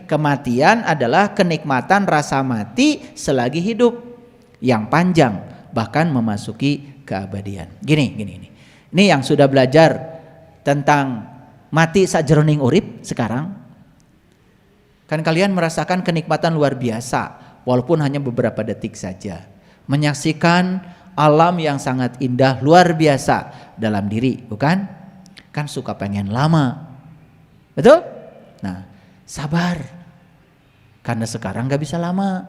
kematian adalah kenikmatan rasa mati selagi hidup yang panjang, bahkan memasuki keabadian. Gini. Ini yang sudah belajar tentang mati sajroning urip sekarang. Kan kalian merasakan kenikmatan luar biasa, walaupun hanya beberapa detik saja. Menyaksikan alam yang sangat indah, luar biasa dalam diri, bukan? Kan suka pengen lama. Betul? Nah, sabar. Karena sekarang gak bisa lama.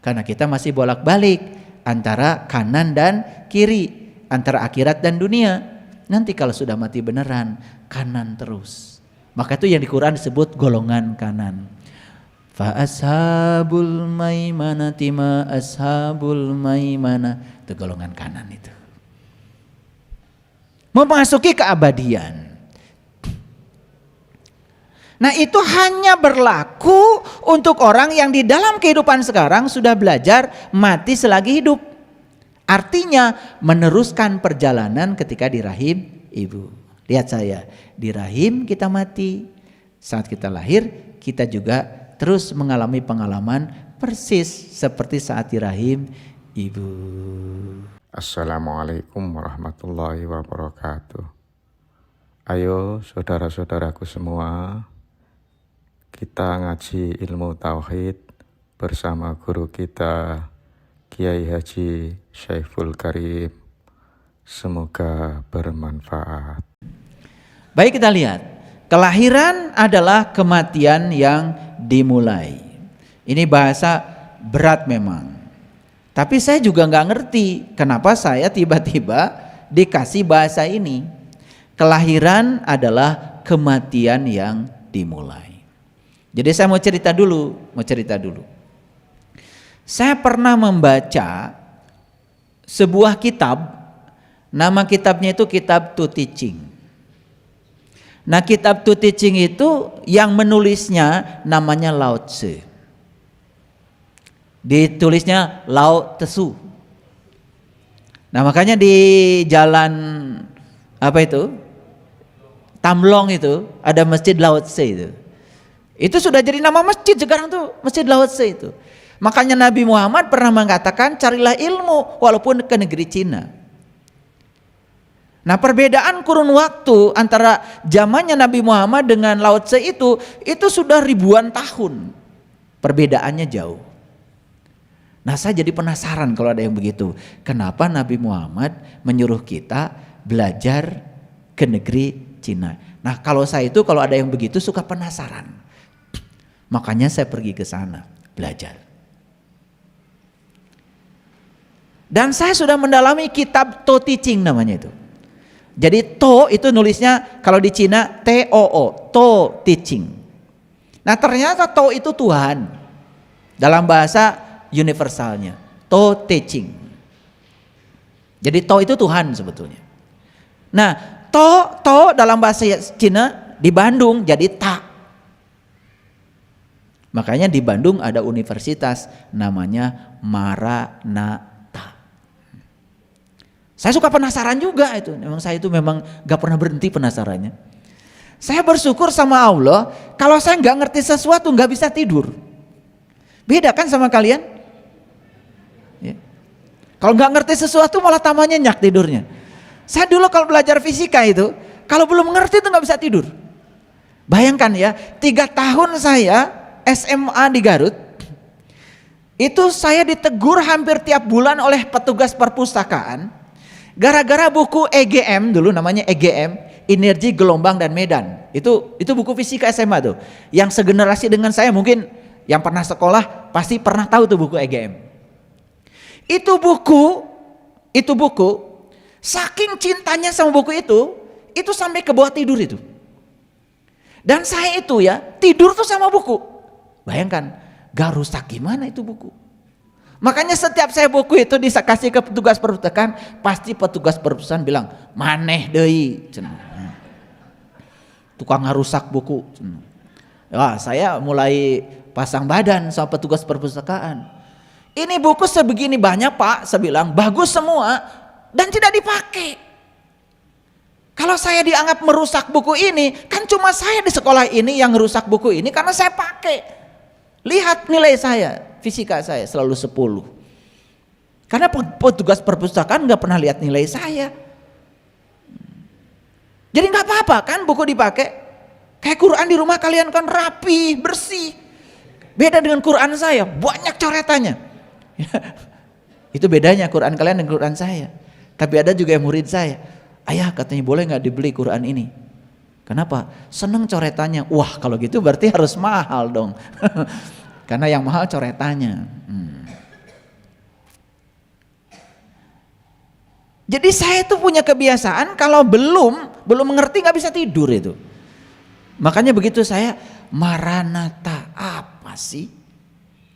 Karena kita masih bolak-balik antara kanan dan kiri, antara akhirat dan dunia. Nanti kalau sudah mati beneran, kanan terus. Maka itu yang di Quran disebut golongan kanan. Fa ashabul maimanati ma ashabul maimana, itu golongan kanan itu. Memasuki keabadian. Nah, itu hanya berlaku untuk orang yang di dalam kehidupan sekarang sudah belajar mati selagi hidup. Artinya meneruskan perjalanan ketika di rahim ibu. Lihat saya, di rahim kita mati. Saat kita lahir, kita juga terus mengalami pengalaman persis seperti saat di rahim ibu. Assalamualaikum warahmatullahi wabarakatuh. Ayo saudara-saudaraku semua, kita ngaji ilmu tauhid bersama guru kita Kiai Haji Syaiful Karim. Semoga bermanfaat. Baik, kita lihat. Kelahiran adalah kematian yang dimulai. Ini bahasa berat memang. Tapi saya juga nggak ngerti kenapa saya tiba-tiba dikasih bahasa ini. Kelahiran adalah kematian yang dimulai. Jadi saya mau cerita dulu. Saya pernah membaca sebuah kitab, nama kitabnya itu Kitab To Teaching. Nah, Kitab To Teaching itu yang menulisnya namanya Lao Tzu. Ditulisnya Lao Tzu. Nah, makanya di jalan apa itu? Tamlong itu ada masjid Lao Tzu itu. Itu sudah jadi nama masjid sekarang tuh, Masjid Lao Tzu itu. Makanya Nabi Muhammad pernah mengatakan carilah ilmu walaupun ke negeri Cina. Nah, perbedaan kurun waktu antara zamannya Nabi Muhammad dengan Lao Tzu itu sudah ribuan tahun. Perbedaannya jauh. Nah, saya jadi penasaran kalau ada yang begitu. Kenapa Nabi Muhammad menyuruh kita belajar ke negeri Cina? Nah, kalau saya itu kalau ada yang begitu suka penasaran. Makanya saya pergi ke sana belajar. Dan saya sudah mendalami kitab To Teaching namanya itu. Jadi To itu nulisnya kalau di Cina T-O-O, To Teaching. Nah, ternyata To itu Tuhan. Dalam bahasa universalnya, To Teaching. Jadi To itu Tuhan sebetulnya. Nah, To dalam bahasa Cina di Bandung jadi Ta. Makanya di Bandung ada universitas namanya Maranatha. Saya suka penasaran juga itu. Saya memang gak pernah berhenti penasarannya. Saya bersyukur sama Allah kalau saya gak ngerti sesuatu gak bisa tidur. Beda kan sama kalian? Ya. Kalau gak ngerti sesuatu malah tambah nyenyak tidurnya. Saya dulu kalau belajar fisika itu, kalau belum ngerti itu gak bisa tidur. Bayangkan ya, 3 tahun saya SMA di Garut, itu saya ditegur hampir tiap bulan oleh petugas perpustakaan gara-gara buku EGM, dulu namanya EGM, Energi, Gelombang dan Medan. Itu buku fisika SMA tuh. Yang segenerasi dengan saya mungkin yang pernah sekolah pasti pernah tahu tuh buku EGM. Itu buku saking cintanya sama buku itu sampai ke bawah tidur itu. Dan saya itu ya tidur tuh sama buku. Bayangkan, gak rusak gimana itu buku. Makanya setiap saya buku itu dikasih ke petugas perpustakaan, pasti petugas perpustakaan bilang, maneh deui. Tukang ngarusak buku. Wah, saya mulai pasang badan sama petugas perpustakaan. Ini buku sebegini banyak Pak, saya bilang, bagus semua dan tidak dipakai. Kalau saya dianggap merusak buku ini, kan cuma saya di sekolah ini yang merusak buku ini karena saya pakai. Lihat nilai saya, fisika saya selalu 10. Karena petugas perpustakaan nggak pernah lihat nilai saya. Jadi nggak apa-apa kan buku dipakai. Kayak Quran di rumah kalian kan rapi, bersih. Beda dengan Quran saya, banyak coretannya. Itu bedanya Quran kalian dengan Quran saya. Tapi ada juga yang murid saya, ayah katanya boleh nggak dibeli Quran ini? Kenapa? Seneng coretannya. Wah kalau gitu berarti harus mahal dong. Karena yang mahal coretannya. Jadi saya itu punya kebiasaan kalau belum mengerti nggak bisa tidur itu. Makanya begitu saya Maranatha apa sih?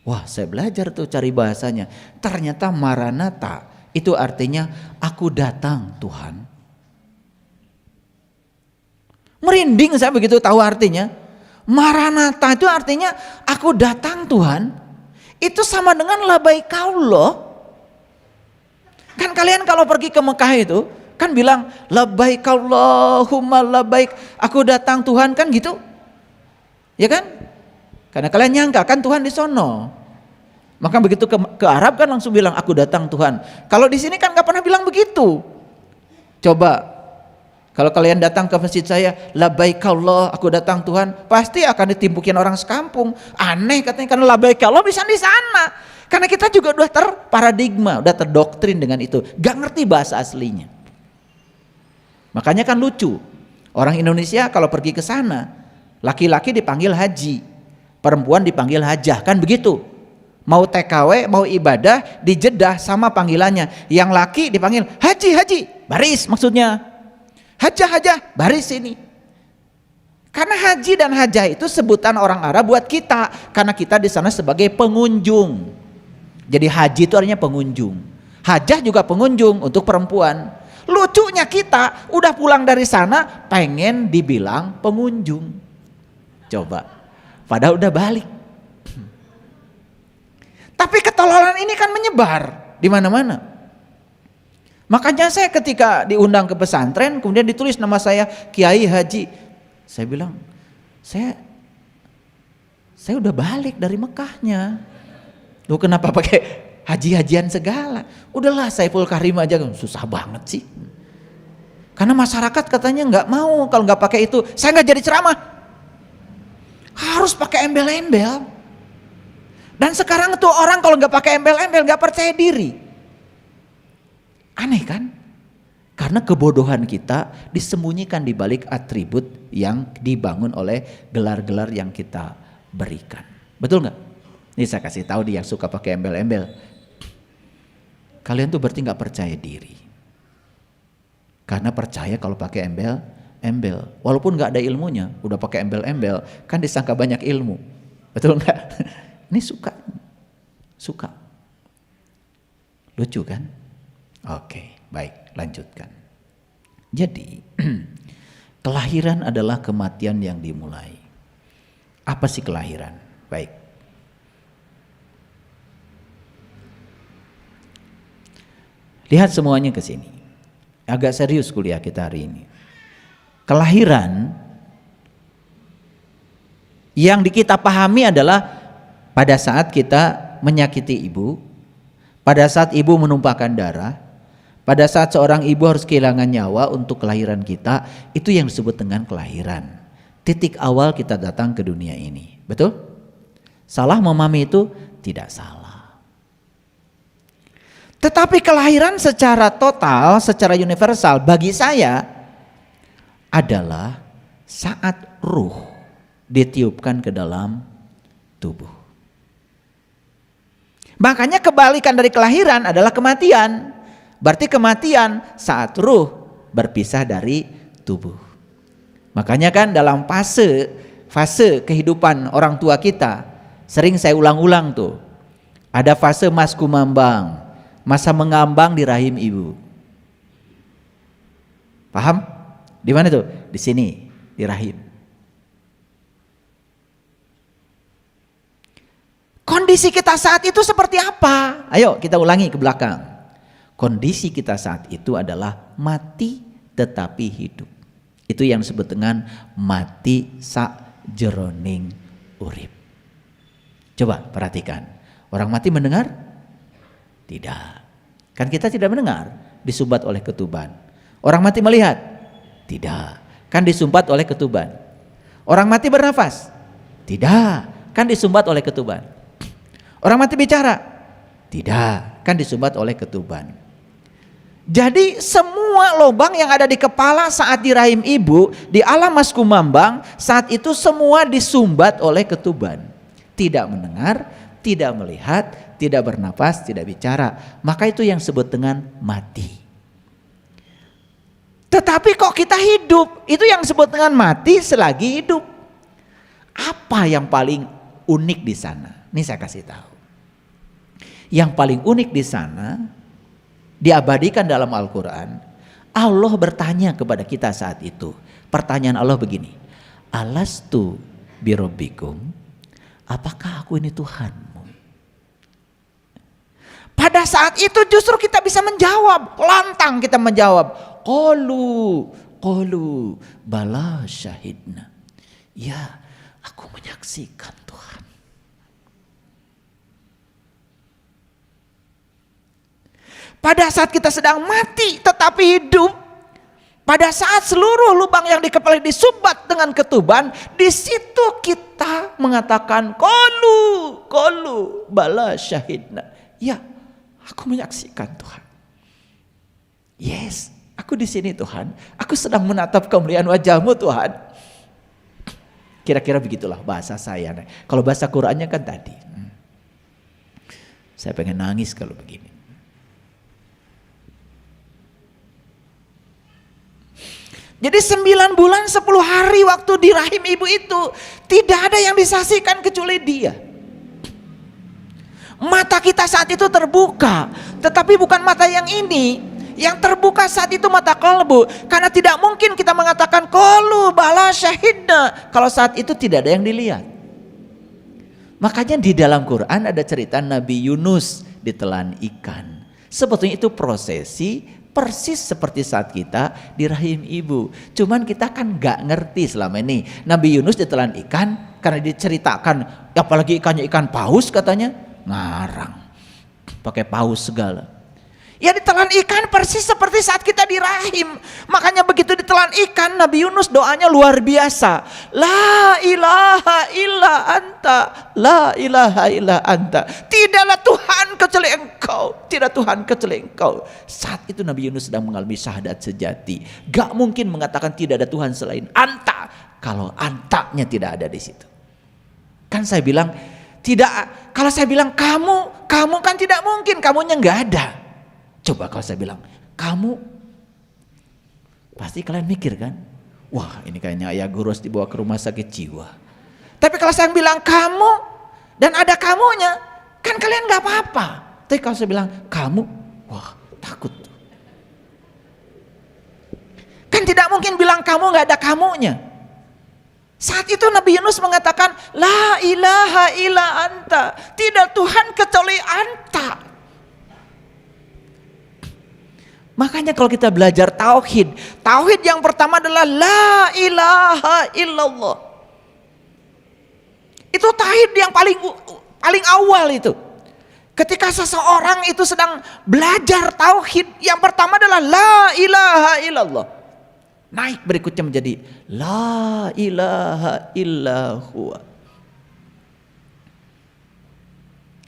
Wah saya belajar tuh cari bahasanya. Ternyata Maranatha itu artinya aku datang Tuhan. Merinding saya begitu tahu artinya. Maranatha itu artinya aku datang Tuhan. Itu sama dengan labbaikallahumma. Kan kalian kalau pergi ke Mekah itu kan bilang labbaikallahumma labbaik, aku datang Tuhan kan gitu. Ya kan? Karena kalian nyangka kan Tuhan di sono. Maka begitu ke Arab kan langsung bilang aku datang Tuhan. Kalau di sini kan gak pernah bilang begitu. Coba kalau kalian datang ke masjid saya, labbaikallah, aku datang Tuhan, pasti akan ditimpukin orang sekampung. Aneh katanya karena labbaikallah bisa di sana. Karena kita juga udah terparadigma, udah terdoktrin dengan itu, gak ngerti bahasa aslinya. Makanya kan lucu, orang Indonesia kalau pergi ke sana, laki-laki dipanggil haji, perempuan dipanggil hajah, kan begitu. Mau TKW, mau ibadah, dijedah sama panggilannya. Yang laki dipanggil haji, baris maksudnya. Hajah, baris ini. Karena haji dan hajah itu sebutan orang Arab buat kita, karena kita di sana sebagai pengunjung. Jadi haji itu artinya pengunjung. Hajah juga pengunjung untuk perempuan. Lucunya kita udah pulang dari sana pengen dibilang pengunjung. Coba, padahal udah balik. Tapi ketololan ini kan menyebar di mana-mana. Makanya saya ketika diundang ke pesantren, kemudian ditulis nama saya Kiai Haji. Saya bilang, saya udah balik dari Mekahnya. Lu kenapa pakai haji-hajian segala? Udahlah Saiful Karim aja, susah banget sih. Karena masyarakat katanya nggak mau kalau nggak pakai itu. Saya nggak jadi ceramah. Harus pakai embel-embel. Dan sekarang tuh orang kalau nggak pakai embel-embel nggak percaya diri. Aneh kan? Karena kebodohan kita disembunyikan di balik atribut yang dibangun oleh gelar-gelar yang kita berikan. Betul nggak? Ini saya kasih tahu dia yang suka pakai embel-embel. Kalian tuh berarti nggak percaya diri. Karena percaya kalau pakai embel, walaupun nggak ada ilmunya, udah pakai embel-embel, kan disangka banyak ilmu. Betul nggak? Ini suka. Lucu kan? Oke, baik, lanjutkan. Jadi, kelahiran adalah kematian yang dimulai. Apa sih kelahiran? Baik. Lihat semuanya ke sini. Agak serius kuliah kita hari ini. Kelahiran yang kita pahami adalah pada saat kita menyakiti ibu, pada saat ibu menumpahkan darah, pada saat seorang ibu harus kehilangan nyawa untuk kelahiran kita, itu yang disebut dengan kelahiran. Titik awal kita datang ke dunia ini. Betul? Salah memahami itu? Tidak salah. Tetapi kelahiran secara total, secara universal bagi saya adalah saat ruh ditiupkan ke dalam tubuh. Makanya kebalikan dari kelahiran adalah kematian. Berarti kematian saat ruh berpisah dari tubuh. Makanya kan dalam fase kehidupan orang tua kita, sering saya ulang-ulang tuh. Ada fase mas kumambang, masa mengambang di rahim ibu. Paham? Di mana tuh? Di sini, di rahim. Kondisi kita saat itu seperti apa? Ayo kita ulangi ke belakang. Kondisi kita saat itu adalah mati tetapi hidup. Itu yang disebut dengan mati sak jeroning urip. Coba perhatikan. Orang mati mendengar? Tidak. Kan kita tidak mendengar, disumbat oleh ketuban. Orang mati melihat? Tidak. Kan disumbat oleh ketuban. Orang mati bernafas? Tidak. Kan disumbat oleh ketuban. Orang mati bicara? Tidak. Kan disumbat oleh ketuban. Jadi semua lubang yang ada di kepala saat di rahim ibu, di alam mas kumambang, saat itu semua disumbat oleh ketuban. Tidak mendengar, tidak melihat, tidak bernapas, tidak bicara. Maka itu yang disebut dengan mati. Tetapi kok kita hidup, itu yang disebut dengan mati selagi hidup. Apa yang paling unik di sana? Ini saya kasih tahu. Yang paling unik di sana, diabadikan dalam Al-Quran, Allah bertanya kepada kita saat itu. Pertanyaan Allah begini, alastu birabbikum, apakah aku ini Tuhanmu? Pada saat itu justru kita bisa menjawab, lantang kita menjawab, qalu bala syahidna, ya aku menyaksikan Tuhan. Pada saat kita sedang mati tetapi hidup, pada saat seluruh lubang yang di kepala disumbat dengan ketuban, di situ kita mengatakan qalu bala syahidna. Ya, aku menyaksikan Tuhan. Yes, aku di sini Tuhan. Aku sedang menatap kemuliaan wajah-Mu Tuhan. Kira-kira begitulah bahasa saya. Kalau bahasa Qur'annya kan tadi. Saya pengen nangis kalau begini. Jadi 9 bulan 10 hari waktu di rahim ibu itu tidak ada yang disaksikan kecuali Dia. Mata kita saat itu terbuka, tetapi bukan mata yang ini. Yang terbuka saat itu mata kalbu, karena tidak mungkin kita mengatakan qalu bala syahidna kalau saat itu tidak ada yang dilihat. Makanya di dalam Quran ada cerita Nabi Yunus ditelan ikan. Sebetulnya itu prosesi persis seperti saat kita di rahim ibu. Cuman kita kan gak ngerti selama ini. Nabi Yunus ditelan ikan karena diceritakan, apalagi ikannya ikan paus katanya, ngarang. Pakai paus segala. Ya ditelan ikan persis seperti saat kita di rahim. Makanya begitu ditelan ikan, Nabi Yunus doanya luar biasa. La ilaha illa anta, la ilaha illa anta. Tidaklah Tuhan kecuali Engkau, tidak Tuhan kecuali Engkau. Saat itu Nabi Yunus sedang mengalami syahadat sejati. Gak mungkin mengatakan tidak ada Tuhan selain anta, kalau antanya tidak ada di situ. Kan saya bilang tidak. Kalau saya bilang kamu kan tidak mungkin, kamunya nggak ada. Coba kalau saya bilang kamu, pasti kalian mikir kan, wah ini kayaknya ayah Gurus dibawa ke rumah sakit jiwa. Tapi kalau saya bilang kamu dan ada kamunya, kan kalian nggak apa-apa. Tapi kalau saya bilang kamu, wah takut. Kan tidak mungkin bilang kamu nggak ada kamunya. Saat itu Nabi Yunus mengatakan la ilaha illa anta, tidak Tuhan kecuali anta. Makanya kalau kita belajar tauhid, tauhid yang pertama adalah la ilaha illallah. Itu tauhid yang paling awal itu. Ketika seseorang itu sedang belajar tauhid, yang pertama adalah la ilaha illallah. Naik berikutnya menjadi la ilaha illahu.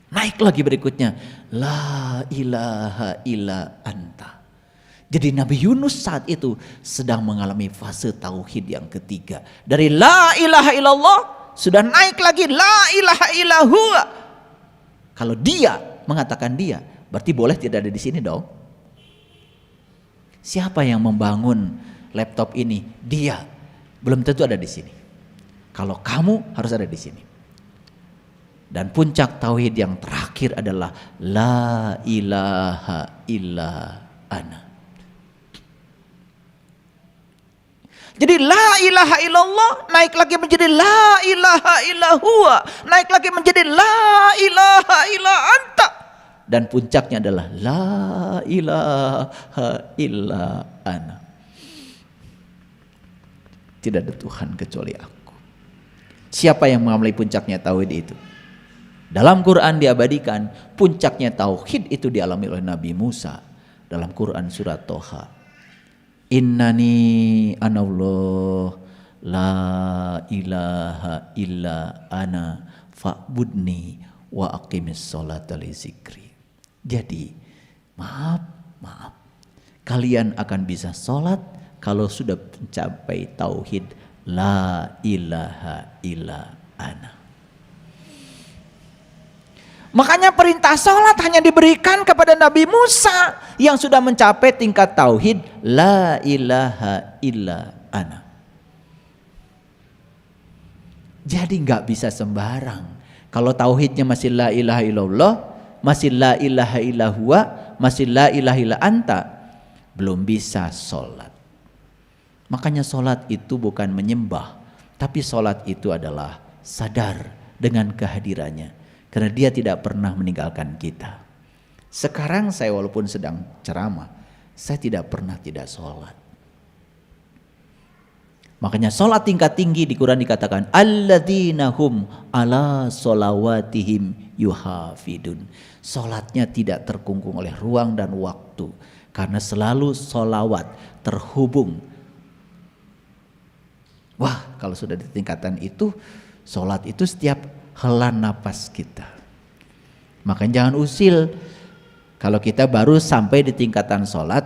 Naik lagi berikutnya la ilaha illa anta. Jadi Nabi Yunus saat itu sedang mengalami fase tauhid yang ketiga. Dari la ilaha illallah sudah naik lagi la ilaha illahu. Kalau dia mengatakan dia, berarti boleh tidak ada di sini dong. Siapa yang membangun laptop ini? Dia. Belum tentu ada di sini. Kalau kamu harus ada di sini. Dan puncak tauhid yang terakhir adalah la ilaha illa ana. Jadi la ilaha illallah naik lagi menjadi la ilaha illallah, naik lagi menjadi la ilaha illa anta, dan puncaknya adalah la ilaha illa ana. Tidak ada Tuhan kecuali aku. Siapa yang mengambil puncaknya tauhid itu? Dalam Quran diabadikan, puncaknya tauhid itu dialami oleh Nabi Musa. Dalam Quran surat Toha. Innani anallah la ilaha illa ana fa'budni wa aqimis sholata li zikri. Jadi maaf, kalian akan bisa sholat kalau sudah mencapai tauhid la ilaha illa ana. Makanya perintah sholat hanya diberikan kepada Nabi Musa yang sudah mencapai tingkat tauhid la ilaha illa ana. Jadi nggak bisa sembarang. Kalau tauhidnya masih la ilaha illallah, masih la ilaha illahua, masih la ilaha illa anta, belum bisa sholat. Makanya sholat itu bukan menyembah, tapi sholat itu adalah sadar dengan kehadirannya. Karena dia tidak pernah meninggalkan kita. Sekarang saya walaupun sedang ceramah, saya tidak pernah tidak sholat. Makanya sholat tingkat tinggi di Quran dikatakan alladzina hum ala sholawatihim yuhafidun. Sholatnya tidak terkungkung oleh ruang dan waktu. Karena selalu sholawat terhubung. Wah, kalau sudah di tingkatan itu, sholat itu setiap hela napas kita. Makanya jangan usil kalau kita baru sampai di tingkatan sholat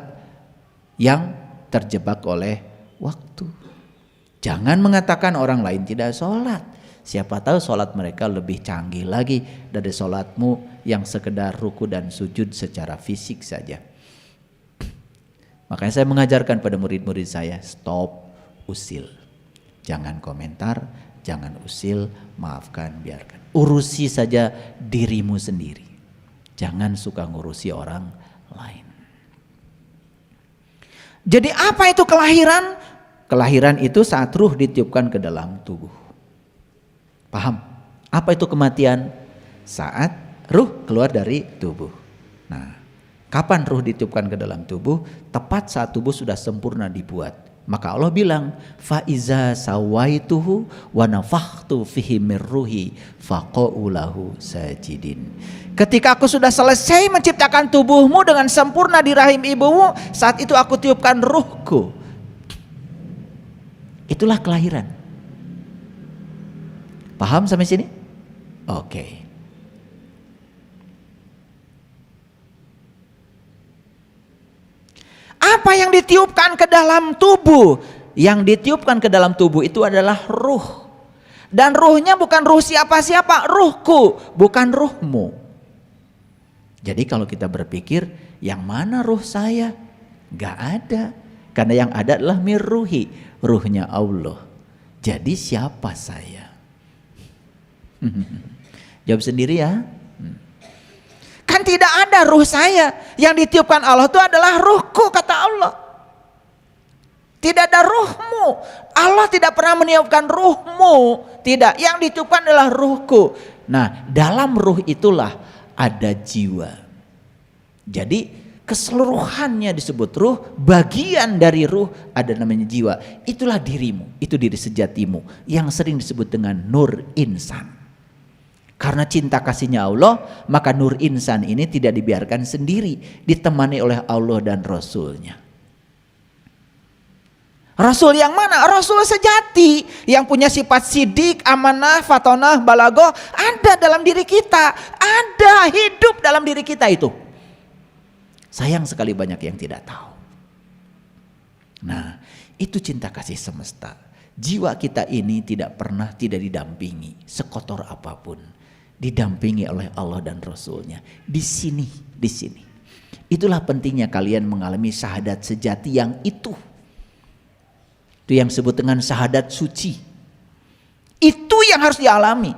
yang terjebak oleh waktu. Jangan mengatakan orang lain tidak sholat. Siapa tahu sholat mereka lebih canggih lagi dari sholatmu yang sekedar ruku dan sujud secara fisik saja. Makanya saya mengajarkan pada murid-murid saya, stop usil. Jangan komentar, jangan usil, maafkan, biarkan. Urusi saja dirimu sendiri. Jangan suka ngurusi orang lain. Jadi apa itu kelahiran? Kelahiran itu saat ruh ditiupkan ke dalam tubuh. Paham? Apa itu kematian? Saat ruh keluar dari tubuh. Nah, kapan ruh ditiupkan ke dalam tubuh? Tepat saat tubuh sudah sempurna dibuat. Maka Allah bilang, fa iza sawaituhu wa nafakhtu fihi mir ruhi faqa'u lahu sajidin. Ketika aku sudah selesai menciptakan tubuhmu dengan sempurna di rahim ibumu, saat itu aku tiupkan ruhku. Itulah kelahiran. Paham sampai sini? Oke. Apa yang ditiupkan ke dalam tubuh? Yang ditiupkan ke dalam tubuh itu adalah ruh. Dan ruhnya bukan ruh siapa-siapa, ruhku, bukan ruhmu. Jadi kalau kita berpikir, yang mana ruh saya? Gak ada. Karena yang ada adalah mirruhi, ruhnya Allah. Jadi siapa saya? Jawab sendiri ya. Kan tidak ada ruh saya. Yang ditiupkan Allah itu adalah ruhku, kata Allah. Tidak ada ruhmu. Allah tidak pernah meniupkan ruhmu. Tidak, yang ditiupkan adalah ruhku. Nah, dalam ruh itulah ada jiwa. Jadi keseluruhannya disebut ruh. Bagian dari ruh ada namanya jiwa. Itulah dirimu, itu diri sejatimu. Yang sering disebut dengan nur insan. Karena cinta kasihnya Allah, maka nur insan ini tidak dibiarkan sendiri, ditemani oleh Allah dan Rasulnya. Rasul yang mana? Rasul sejati, yang punya sifat sidik, amanah, fatonah, balagoh, ada dalam diri kita, ada hidup dalam diri kita itu. Sayang sekali banyak yang tidak tahu. Nah, itu cinta kasih semesta. Jiwa kita ini tidak pernah tidak didampingi, sekotor apapun. Didampingi oleh Allah dan Rasulnya. Di sini. Itulah pentingnya kalian mengalami syahadat sejati yang itu. Itu yang disebut dengan syahadat suci. Itu yang harus dialami.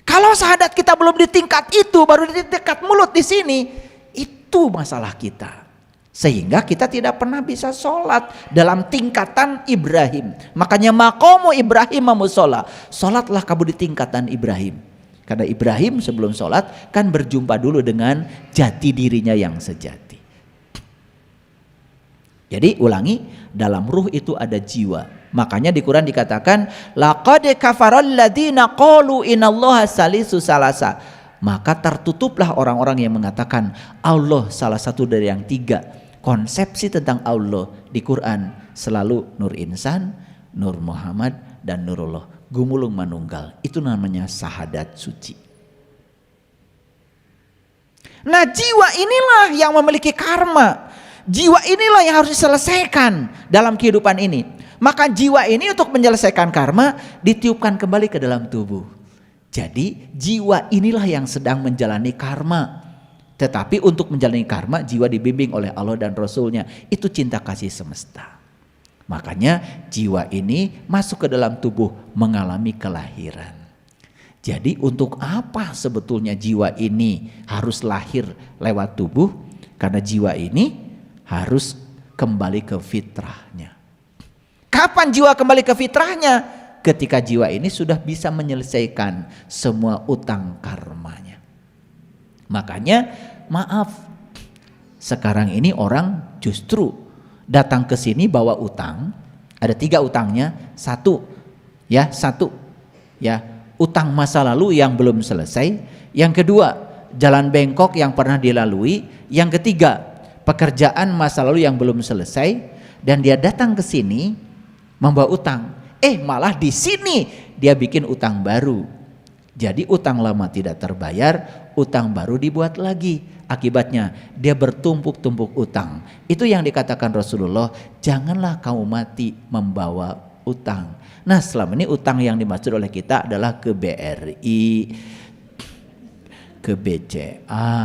Kalau syahadat kita belum di tingkat itu, baru di tingkat mulut di sini, itu masalah kita. Sehingga kita tidak pernah bisa sholat dalam tingkatan Ibrahim. Makanya maqamu Ibrahim musola. Sholatlah kamu di tingkatan Ibrahim. Karena Ibrahim sebelum sholat kan berjumpa dulu dengan jati dirinya yang sejati. Jadi ulangi, dalam ruh itu ada jiwa. Makanya di Quran dikatakan laqad kafaral ladzina qalu innallaha salisu salasa. Maka tertutuplah orang-orang yang mengatakan Allah salah satu dari yang tiga. Konsepsi tentang Allah di Quran selalu Nur Insan, Nur Muhammad, dan Nurullah. Gumulung manunggal. Itu namanya syahadat suci. Nah, jiwa inilah yang memiliki karma. Jiwa inilah yang harus diselesaikan dalam kehidupan ini. Maka jiwa ini untuk menyelesaikan karma ditiupkan kembali ke dalam tubuh. Jadi jiwa inilah yang sedang menjalani karma. Tetapi untuk menjalani karma jiwa dibimbing oleh Allah dan Rasulnya. Itu cinta kasih semesta. Makanya jiwa ini masuk ke dalam tubuh mengalami kelahiran. Jadi untuk apa sebetulnya jiwa ini harus lahir lewat tubuh? Karena jiwa ini harus kembali ke fitrahnya. Kapan jiwa kembali ke fitrahnya? Ketika jiwa ini sudah bisa menyelesaikan semua utang karmanya. Makanya maaf, sekarang ini orang justru datang ke sini bawa utang. Ada 3 utangnya. Satu ya, utang masa lalu yang belum selesai. Yang kedua, jalan bengkok yang pernah dilalui. Yang ketiga, pekerjaan masa lalu yang belum selesai. Dan dia datang ke sini membawa utang. Malah di sini dia bikin utang baru. Jadi utang lama tidak terbayar, utang baru dibuat lagi. Akibatnya dia bertumpuk-tumpuk utang. Itu yang dikatakan Rasulullah, janganlah kamu mati membawa utang. Nah, selama ini utang yang dimaksud oleh kita adalah ke BRI, ke BCA.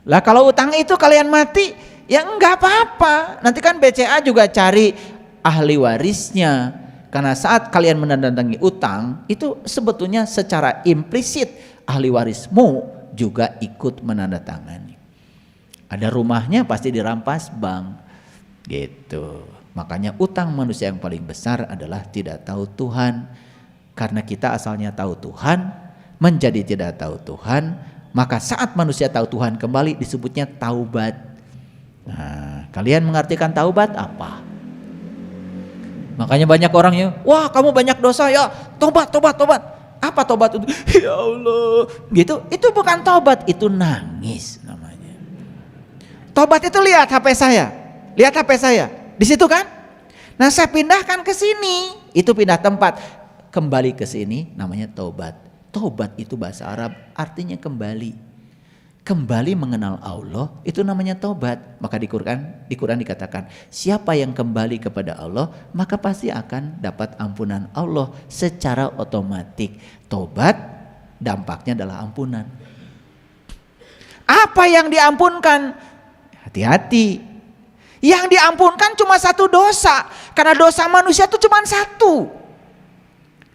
Lah kalau utang itu kalian mati, ya enggak apa-apa. Nanti kan BCA juga cari ahli warisnya. Karena saat kalian menandatangani utang, itu sebetulnya secara implisit ahli warismu juga ikut menandatangani. Ada rumahnya pasti dirampas bank, gitu. Makanya utang manusia yang paling besar adalah tidak tahu Tuhan. Karena kita asalnya tahu Tuhan, menjadi tidak tahu Tuhan, maka saat manusia tahu Tuhan kembali disebutnya taubat. Nah, kalian mengartikan taubat apa? Makanya banyak orang yang, wah kamu banyak dosa ya, tobat. Apa tobat itu? Ya Allah, gitu. Itu bukan tobat, itu nangis namanya. Tobat itu lihat HP saya, di situ kan? Nah saya pindahkan ke sini, itu pindah tempat, kembali ke sini, namanya tobat. Tobat itu bahasa Arab, artinya kembali. Kembali mengenal Allah itu namanya tobat. Maka di Quran dikatakan siapa yang kembali kepada Allah maka pasti akan dapat ampunan Allah secara otomatis. Tobat dampaknya adalah ampunan. Apa yang diampunkan? Hati-hati. Yang diampunkan cuma 1 dosa. Karena dosa manusia itu cuma 1.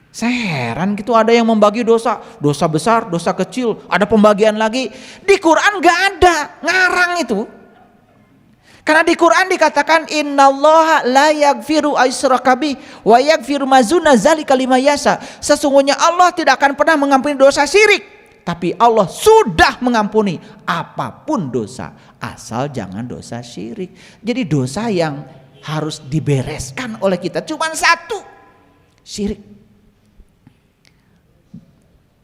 Saya heran gitu, ada yang membagi dosa besar, dosa kecil, ada pembagian lagi. Di Quran gak ada, ngarang itu. Karena di Quran dikatakan innallaha la yaghfiru aysyraka bih wa yaghfiru ma duna dzalika liman yasha. Sesungguhnya Allah tidak akan pernah mengampuni dosa syirik, tapi Allah sudah mengampuni apapun dosa, asal jangan dosa syirik. Jadi dosa yang harus dibereskan oleh kita cuma 1, syirik.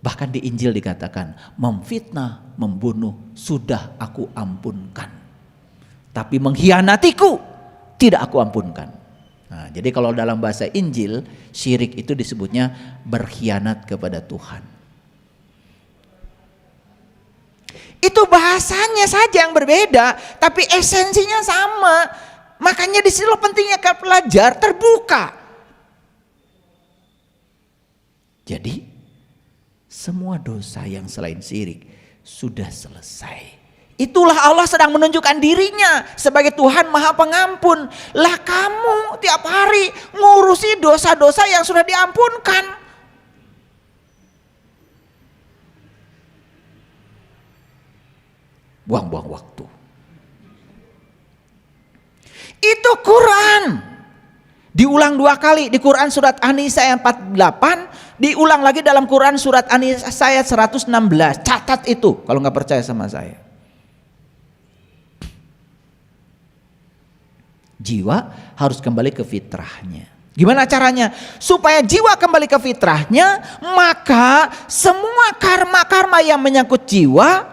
Bahkan di Injil dikatakan memfitnah, membunuh sudah aku ampunkan. Tapi mengkhianatiku tidak aku ampunkan. Nah, jadi kalau dalam bahasa Injil syirik itu disebutnya berkhianat kepada Tuhan. Itu bahasanya saja yang berbeda, tapi esensinya sama. Makanya di sini pentingnya kalau pelajar terbuka. Jadi semua dosa yang selain syirik sudah selesai. Itulah Allah sedang menunjukkan dirinya sebagai Tuhan Maha Pengampun. Lah kamu tiap hari ngurusi dosa-dosa yang sudah diampunkan. Buang-buang waktu. Itu Quran. Diulang 2 kali di Quran surat An-Nisa ayat 48, diulang lagi dalam Quran surat An-Nisa ayat 116. Catat itu kalau nggak percaya sama saya. Jiwa harus kembali ke fitrahnya. Gimana caranya? Supaya jiwa kembali ke fitrahnya, maka semua karma-karma yang menyangkut jiwa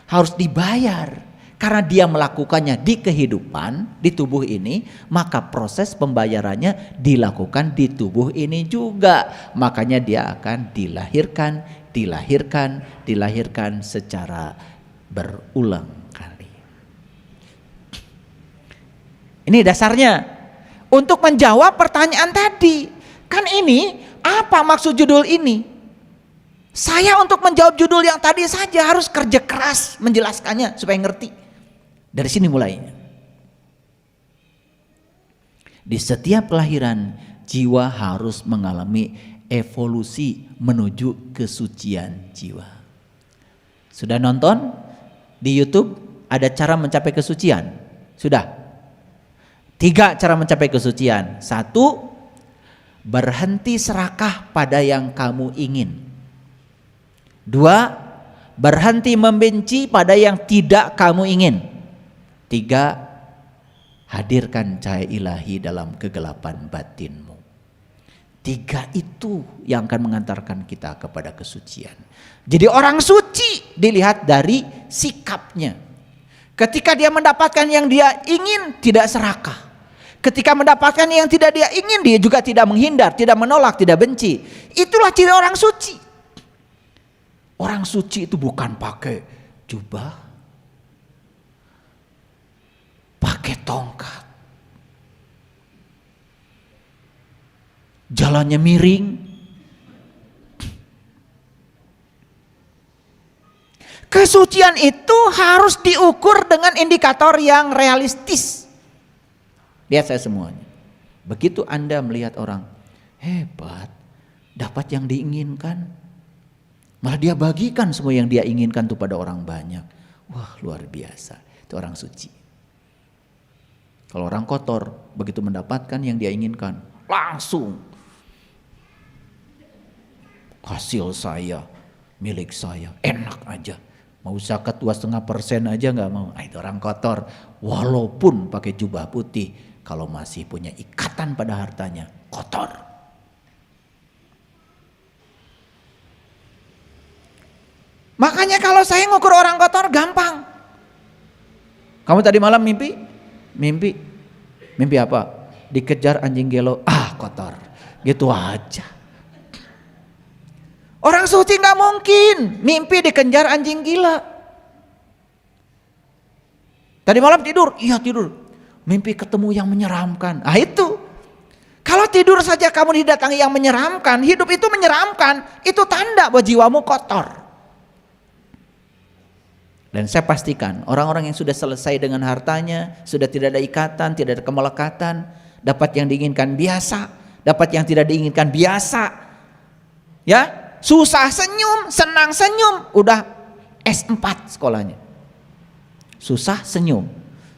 harus dibayar. Karena dia melakukannya di kehidupan, di tubuh ini, maka proses pembayarannya dilakukan di tubuh ini juga. Makanya dia akan dilahirkan secara berulang kali. Ini dasarnya. Untuk menjawab pertanyaan tadi, kan ini apa maksud judul ini? Saya untuk menjawab judul yang tadi saja harus kerja keras menjelaskannya supaya ngerti. Dari sini mulainya. Di setiap kelahiran, jiwa harus mengalami evolusi menuju kesucian jiwa. Sudah nonton di YouTube ada cara mencapai kesucian? Sudah. 3 cara mencapai kesucian. 1, berhenti serakah pada yang kamu ingin. 2, berhenti membenci pada yang tidak kamu ingin. 3, hadirkan cahaya ilahi dalam kegelapan batinmu. 3 itu yang akan mengantarkan kita kepada kesucian. Jadi orang suci dilihat dari sikapnya. Ketika dia mendapatkan yang dia ingin, tidak serakah. Ketika mendapatkan yang tidak dia ingin, dia juga tidak menghindar, tidak menolak, tidak benci. Itulah ciri orang suci. Orang suci itu bukan pakai jubah, pakai tongkat, jalannya miring. Kesucian itu harus diukur dengan indikator yang realistis. Lihat saya semuanya. Begitu Anda melihat orang hebat, dapat yang diinginkan, malah dia bagikan semua yang dia inginkan itu pada orang banyak. Wah, luar biasa. Itu orang suci. Kalau orang kotor, begitu mendapatkan yang dia inginkan, langsung hasil saya, milik saya, enak aja. Mau zakat 2,5% aja nggak mau. Itu orang kotor. Walaupun pakai jubah putih, kalau masih punya ikatan pada hartanya, kotor. Makanya kalau saya ngukur orang kotor gampang. Kamu tadi malam mimpi? Mimpi apa? Dikejar anjing gelo, kotor. Gitu aja. Orang suci nggak mungkin mimpi dikejar anjing gila. Tadi malam tidur, iya tidur. Mimpi ketemu yang menyeramkan. Itu. Kalau tidur saja kamu didatangi yang menyeramkan, hidup itu menyeramkan, itu tanda bahwa jiwamu kotor. Dan saya pastikan orang-orang yang sudah selesai dengan hartanya, sudah tidak ada ikatan, tidak ada kemelekatan, dapat yang diinginkan biasa, dapat yang tidak diinginkan biasa. Ya, susah senyum, senang senyum, udah S4 sekolahnya. Susah senyum,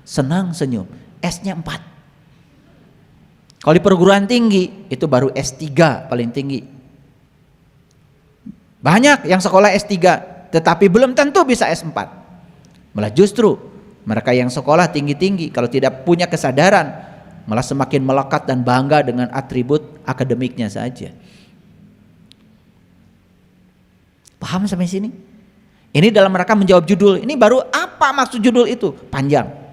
senang senyum. S-nya 4. Kalau di perguruan tinggi itu baru S3 paling tinggi. Banyak yang sekolah S3 tetapi belum tentu bisa S4. Malah justru mereka yang sekolah tinggi-tinggi kalau tidak punya kesadaran malah semakin melekat dan bangga dengan atribut akademiknya saja. Paham sampai sini? Ini dalam rangka menjawab judul. Ini baru apa maksud judul itu? Panjang.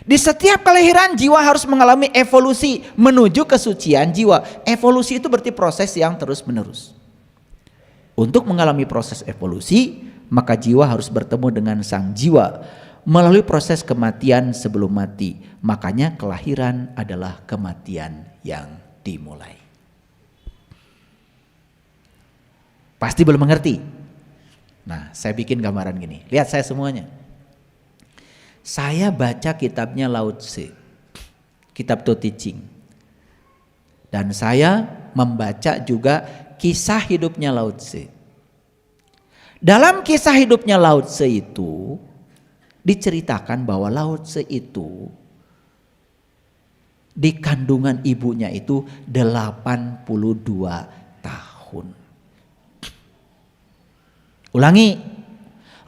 Di setiap kelahiran jiwa harus mengalami evolusi menuju kesucian jiwa. Evolusi itu berarti proses yang terus menerus. Untuk mengalami proses evolusi, maka jiwa harus bertemu dengan sang jiwa melalui proses kematian sebelum mati. Makanya kelahiran adalah kematian yang dimulai. Pasti belum mengerti. Nah, saya bikin gambaran gini. Lihat saya semuanya. Saya baca kitabnya Lao Tse, kitab Tao Te Ching. Dan saya membaca juga kisah hidupnya Lao Tse. Dalam kisah hidupnya Lao Tse itu diceritakan bahwa Lao Tse itu di kandungan ibunya itu 82 tahun. Ulangi.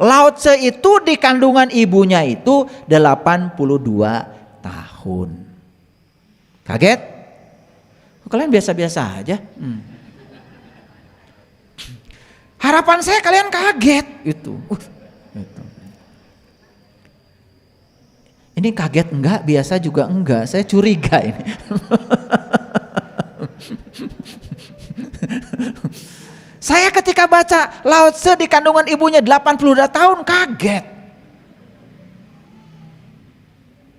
Lao Tse itu di kandungan ibunya itu 82 tahun. Kaget? Kalian biasa-biasa aja. Harapan saya kalian kaget itu. Gitu. Ini kaget enggak, biasa juga enggak. Saya curiga ini. Saya ketika baca Lao Tse di kandungan ibunya 82 tahun kaget.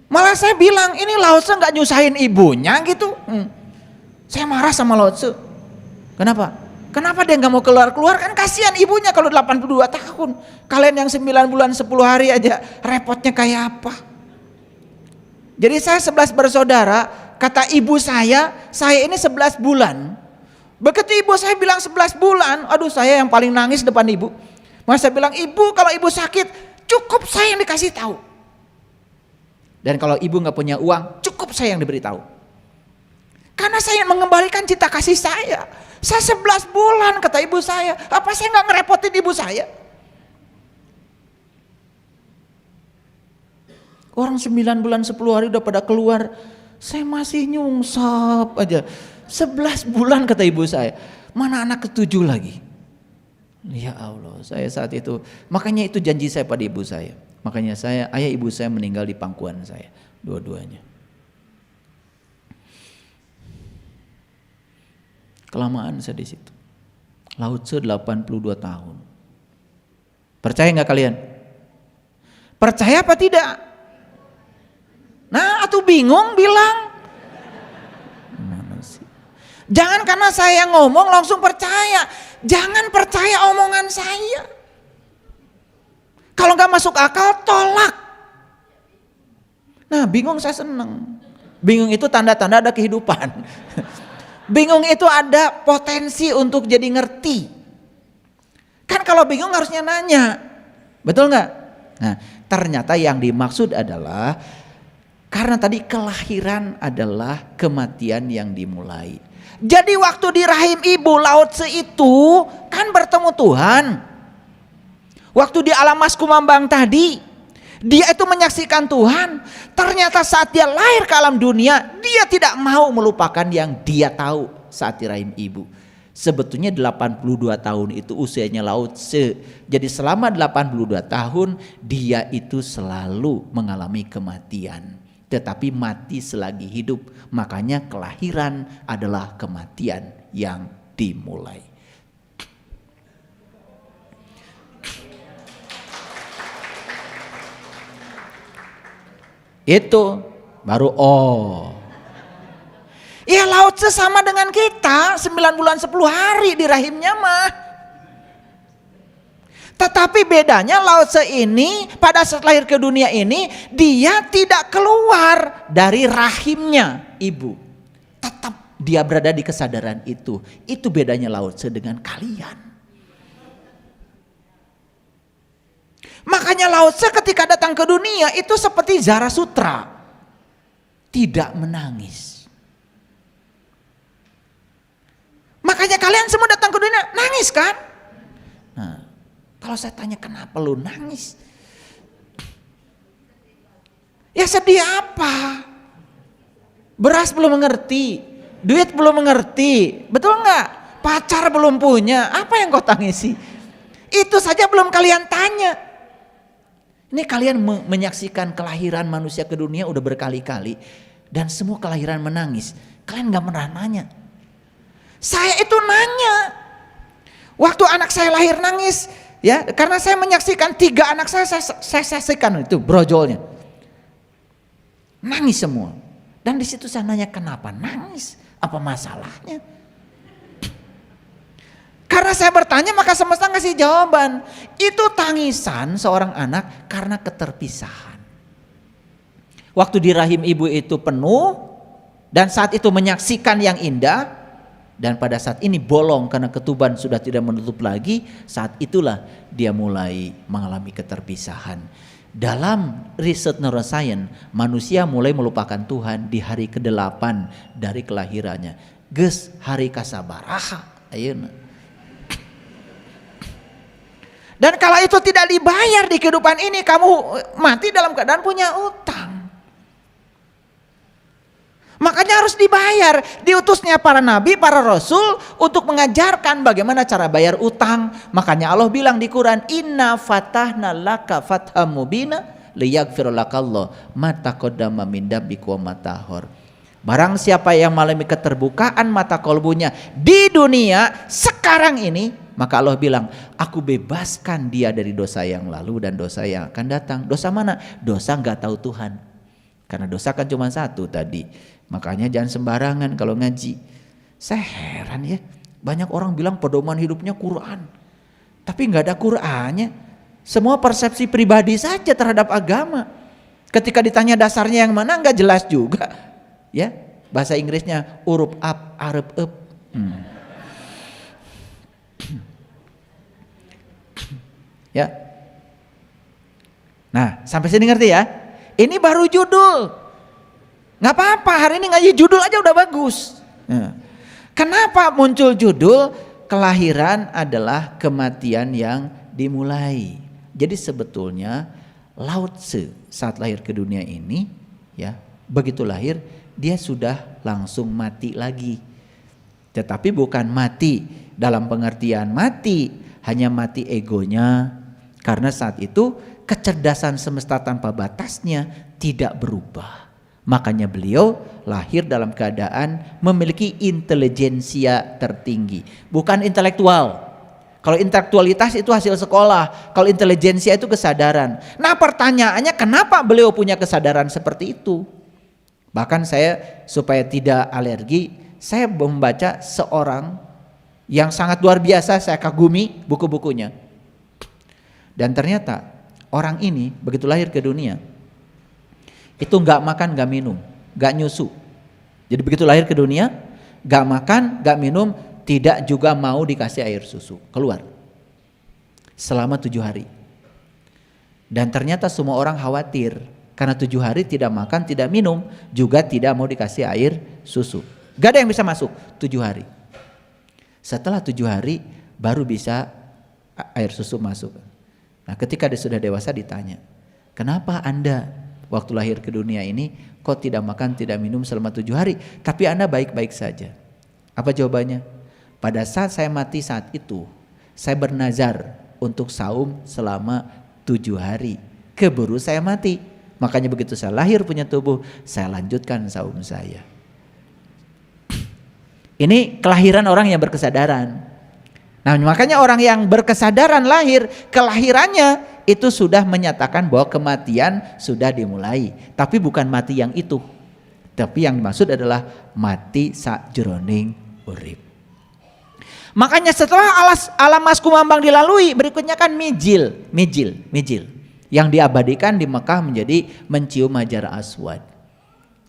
Malah saya bilang ini Lao Tse nggak nyusahin ibunya gitu. Saya marah sama Lao Tse. Kenapa? Kenapa dia nggak mau keluar-keluar? Kan kasihan ibunya kalau 82 tahun. Kalian yang 9 bulan 10 hari aja repotnya kayak apa? Jadi saya 11 bersaudara, kata ibu saya ini 11 bulan. Begitu ibu saya bilang 11 bulan, aduh saya yang paling nangis depan ibu. Maka saya bilang, ibu kalau ibu sakit cukup saya yang dikasih tahu. Dan kalau ibu nggak punya uang, cukup saya yang diberitahu. Karena saya mengembalikan cinta kasih saya. Saya 11 bulan kata ibu saya. Apa saya nggak ngerepotin ibu saya? Orang 9 bulan 10 hari udah pada keluar. Saya masih nyungsap aja. 11 bulan kata ibu saya. Mana anak ke-7 lagi? Ya Allah, saya saat itu. Makanya itu janji saya pada ibu saya. Makanya ayah ibu saya meninggal di pangkuan saya, dua-duanya. Kelamaan saya di situ. Lao Tse 82 tahun. Percaya nggak kalian? Percaya apa tidak? Nah, atau bingung bilang. Jangan karena saya ngomong langsung percaya. Jangan percaya omongan saya. Kalau nggak masuk akal, tolak. Nah, bingung saya seneng. Bingung itu tanda-tanda ada kehidupan. Bingung itu ada potensi untuk jadi ngerti. Kan kalau bingung harusnya nanya. Betul nggak? Nah, ternyata yang dimaksud adalah karena tadi kelahiran adalah kematian yang dimulai. Jadi waktu di rahim ibu Lao Tse itu kan bertemu Tuhan. Waktu di alam mas kumambang tadi, dia itu menyaksikan Tuhan. Ternyata saat dia lahir ke alam dunia, dia tidak mau melupakan yang dia tahu saat di rahim ibu. Sebetulnya 82 tahun itu usianya Lao Tse. Jadi selama 82 tahun dia itu selalu mengalami kematian. Tetapi mati selagi hidup. Makanya kelahiran adalah kematian yang dimulai. Itu baru ya Lao Tse sama dengan kita 9 bulan 10 hari di rahimnya mah. Tetapi bedanya Lao Tse ini pada saat lahir ke dunia ini dia tidak keluar dari rahimnya ibu. Tetap dia berada di kesadaran itu. Itu bedanya Lao Tse dengan kalian. Makanya Lao Tse ketika datang ke dunia itu seperti Zarasutra. Tidak menangis. Makanya kalian semua datang ke dunia nangis kan? Nah, kalau saya tanya kenapa lu nangis? Ya sedih apa? Beras belum mengerti. Duit belum mengerti. Betul nggak? Pacar belum punya. Apa yang kau tangisi? Itu saja belum kalian tanya. Ini kalian menyaksikan kelahiran manusia ke dunia udah berkali-kali. Dan semua kelahiran menangis. Kalian gak pernah nanya. Saya itu nanya. Waktu anak saya lahir nangis. Ya, karena saya menyaksikan 3 anak saya saksikan itu brojolnya. Nangis semua. Dan di situ saya nanya kenapa nangis? Apa masalahnya? Karena saya bertanya maka semesta ngasih jawaban. Itu tangisan seorang anak karena keterpisahan. Waktu di rahim ibu itu penuh dan saat itu menyaksikan yang indah dan pada saat ini bolong karena ketuban sudah tidak menutup lagi, saat itulah dia mulai mengalami keterpisahan. Dalam riset neuroscience, manusia mulai melupakan Tuhan di hari ke-8 dari kelahirannya. Geus hari kasabaraha ayeuna. Dan kalau itu tidak dibayar di kehidupan ini, kamu mati dalam keadaan punya utang. Makanya harus dibayar. Diutusnya para nabi, para rasul untuk mengajarkan bagaimana cara bayar utang. Makanya Allah bilang di Quran, inna fatahna laka fatham mubina liyaghfir lakallahu ma taqaddama min dambika wa ma ta'akhkhar. Barang siapa yang mengalami keterbukaan mata kolbunya di dunia sekarang ini, maka Allah bilang, aku bebaskan dia dari dosa yang lalu dan dosa yang akan datang. Dosa mana? Dosa nggak tahu Tuhan. Karena dosa kan cuma satu tadi. Makanya jangan sembarangan kalau ngaji. Saya heran ya, banyak orang bilang pedoman hidupnya Quran, tapi nggak ada Qurannya. Semua persepsi pribadi saja terhadap agama. Ketika ditanya dasarnya yang mana nggak jelas juga. Ya, bahasa Inggrisnya huruf up, arep up. Ya. Nah, sampai sini ngerti ya? Ini baru judul. Nggak apa-apa, hari ini ngaji judul aja udah bagus. Nah, kenapa muncul judul kelahiran adalah kematian yang dimulai? Jadi sebetulnya Lao Tzu saat lahir ke dunia ini, ya, begitu lahir dia sudah langsung mati lagi. Tetapi bukan mati dalam pengertian mati, hanya mati egonya. Karena saat itu kecerdasan semesta tanpa batasnya tidak berubah. Makanya beliau lahir dalam keadaan memiliki intelijensia tertinggi. Bukan intelektual. Kalau intelektualitas itu hasil sekolah. Kalau intelijensia itu kesadaran. Nah pertanyaannya, kenapa beliau punya kesadaran seperti itu? Bahkan saya supaya tidak alergi, saya membaca seorang yang sangat luar biasa, saya kagumi buku-bukunya. Dan ternyata orang ini begitu lahir ke dunia, itu gak makan, gak minum, gak nyusu. Jadi begitu lahir ke dunia, gak makan, gak minum, tidak juga mau dikasih air susu, keluar. Selama 7 hari. Dan ternyata semua orang khawatir. Karena 7 hari tidak makan, tidak minum, juga tidak mau dikasih air susu. Gak ada yang bisa masuk 7 hari. Setelah 7 hari baru bisa air susu masuk. Nah ketika dia sudah dewasa ditanya, kenapa Anda waktu lahir ke dunia ini kok tidak makan, tidak minum selama 7 hari, tapi Anda baik-baik saja? Apa jawabannya? Pada saat saya mati saat itu, saya bernazar untuk saum selama 7 hari. Keburu saya mati. Makanya begitu saya lahir punya tubuh, saya lanjutkan saum saya. Ini kelahiran orang yang berkesadaran. Nah makanya orang yang berkesadaran lahir, kelahirannya itu sudah menyatakan bahwa kematian sudah dimulai. Tapi bukan mati yang itu. Tapi yang dimaksud adalah mati sakjroning urip. Makanya setelah alam mas kumambang dilalui, berikutnya kan mijil. Yang diabadikan di Mekah menjadi mencium Hajar Aswad.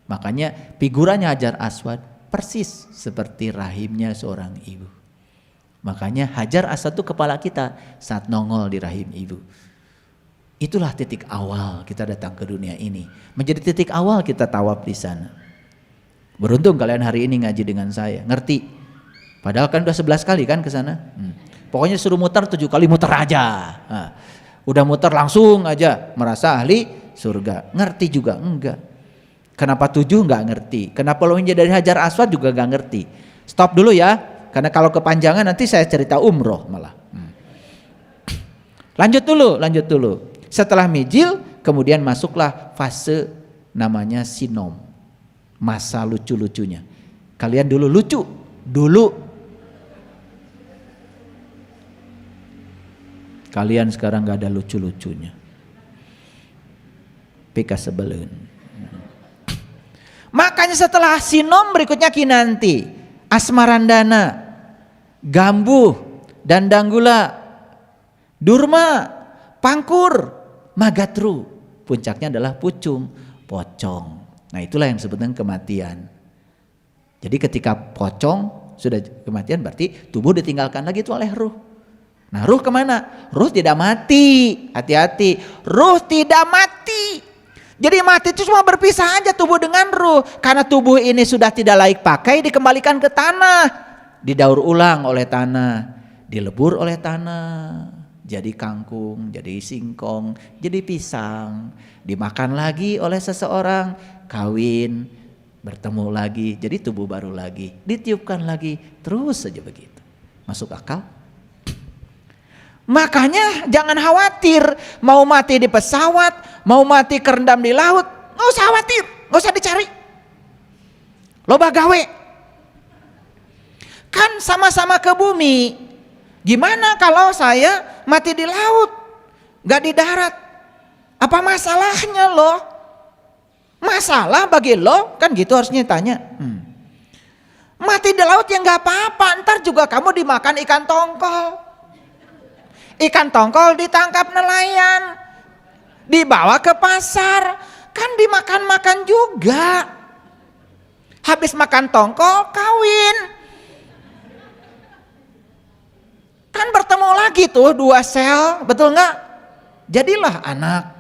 Makanya figurannya Hajar Aswad persis seperti rahimnya seorang ibu. Makanya Hajar Aswad itu kepala kita saat nongol di rahim ibu. Itulah titik awal kita datang ke dunia ini. Menjadi titik awal kita tawaf di sana. Beruntung kalian hari ini ngaji dengan saya, ngerti. Padahal kan udah 11 kali kan ke sana. Pokoknya suruh muter 7 kali muter aja. Nah, udah muter langsung aja merasa ahli surga. Ngerti juga enggak. Kenapa 7 enggak ngerti. Kenapa lo dari Hajar Aswad juga enggak ngerti. Stop dulu ya. Karena kalau kepanjangan nanti saya cerita umroh malah. Lanjut dulu. Setelah mijil kemudian masuklah fase namanya sinom. Masa lucu-lucunya. Kalian dulu lucu. Kalian sekarang gak ada lucu-lucunya. Pika sebelun. Makanya setelah sinom berikutnya kinanti, asmarandana, gambuh, dandanggula, durma, pangkur, magatru. Puncaknya adalah pucung, pocong. Nah itulah yang disebut dengan kematian. Jadi ketika pocong sudah kematian berarti tubuh ditinggalkan lagi itu oleh ruh. Nah ruh kemana? Ruh tidak mati, hati-hati, ruh tidak mati. Jadi mati itu cuma berpisah aja tubuh dengan ruh. Karena tubuh ini sudah tidak layak pakai, dikembalikan ke tanah. Didaur ulang oleh tanah, dilebur oleh tanah. Jadi kangkung, jadi singkong, jadi pisang. Dimakan lagi oleh seseorang, kawin, bertemu lagi, jadi tubuh baru lagi, ditiupkan lagi, terus saja begitu. Masuk akal? Makanya jangan khawatir mau mati di pesawat, mau mati kerendam di laut, nggak usah khawatir, nggak usah dicari. Loba gawe. Kan sama-sama ke bumi. Gimana kalau saya mati di laut, nggak di darat? Apa masalahnya loh? Masalah bagi lo? Kan gitu harusnya tanya. Mati di laut ya nggak apa-apa, ntar juga kamu dimakan ikan tongkol. Ikan tongkol ditangkap nelayan, dibawa ke pasar, kan dimakan-makan juga. Habis makan tongkol kawin, kan bertemu lagi tuh dua sel, betul nggak? Jadilah anak.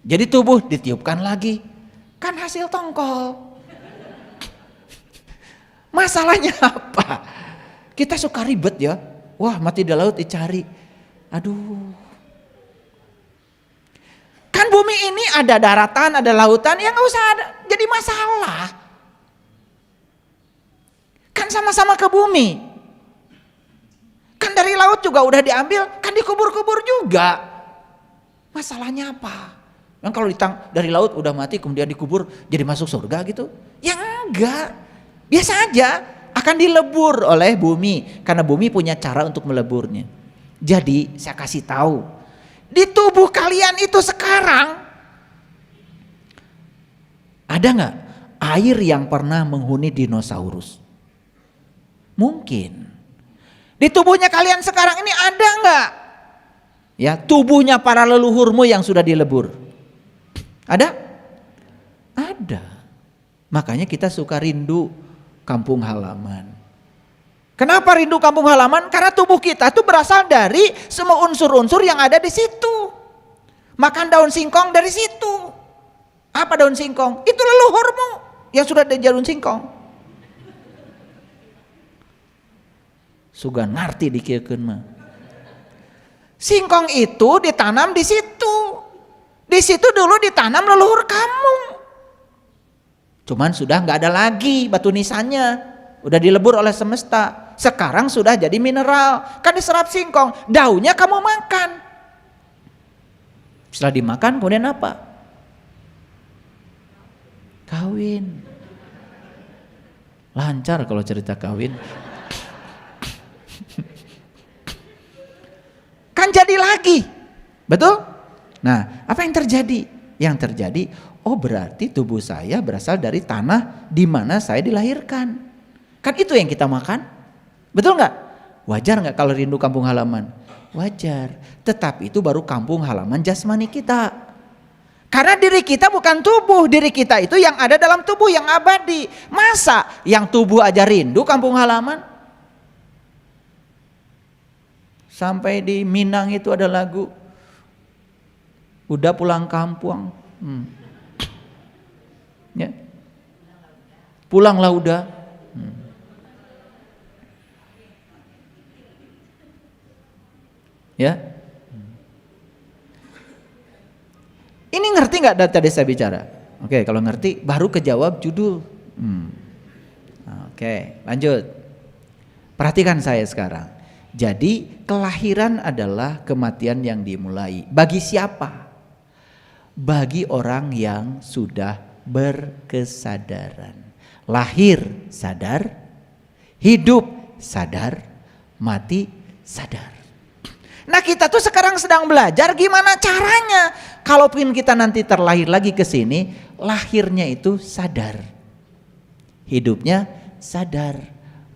Jadi tubuh ditiupkan lagi, kan hasil tongkol. Masalahnya apa? Kita suka ribet ya. Wah, mati di laut dicari. Aduh. Kan bumi ini ada daratan, ada lautan, ya nggak usah ada jadi masalah. Kan sama-sama ke bumi. Kan dari laut juga udah diambil, kan dikubur-kubur juga. Masalahnya apa? Yang kalau dari laut udah mati kemudian dikubur jadi masuk surga gitu? Ya enggak. Biasa aja. Akan dilebur oleh bumi karena bumi punya cara untuk meleburnya. Jadi saya kasih tahu, di tubuh kalian itu sekarang ada nggak air yang pernah menghuni dinosaurus? Mungkin. Di tubuhnya kalian sekarang ini ada nggak? Ya, tubuhnya para leluhurmu yang sudah dilebur. Ada? Ada. Makanya kita suka rindu kampung halaman. Kenapa rindu kampung halaman? Karena tubuh kita itu berasal dari semua unsur-unsur yang ada di situ. Makan daun singkong dari situ. Apa daun singkong? Itu leluhurmu yang sudah di daun singkong. Sugan ngerti dikirkeun mah. Singkong itu ditanam di situ. Di situ dulu ditanam leluhur kamu. Cuman sudah nggak ada lagi batu nisannya, udah dilebur oleh semesta. Sekarang sudah jadi mineral, kan diserap singkong, daunnya kamu makan. Setelah dimakan kemudian apa? Kawin. Lancar kalau cerita kawin. Kan jadi lagi, betul? Nah, apa yang terjadi? Yang terjadi, oh berarti tubuh saya berasal dari tanah di mana saya dilahirkan. Kan itu yang kita makan. Betul nggak? Wajar nggak kalau rindu kampung halaman? Wajar. Tetapi itu baru kampung halaman jasmani kita. Karena diri kita bukan tubuh. Diri kita itu yang ada dalam tubuh yang abadi. Masa yang tubuh aja rindu kampung halaman? Sampai di Minang itu ada lagu. Udah pulang kampung. Ya. Pulanglah udah. Ya. Ini ngerti nggak tadi saya bicara? Oke, kalau ngerti baru kejawab judul. Oke, lanjut. Perhatikan saya sekarang. Jadi kelahiran adalah kematian yang dimulai. Bagi siapa? Bagi orang yang sudah berkesadaran. Lahir sadar, hidup sadar, mati sadar. Nah kita tuh sekarang sedang belajar gimana caranya. Kalaupun kita nanti terlahir lagi ke sini, lahirnya itu sadar. Hidupnya sadar,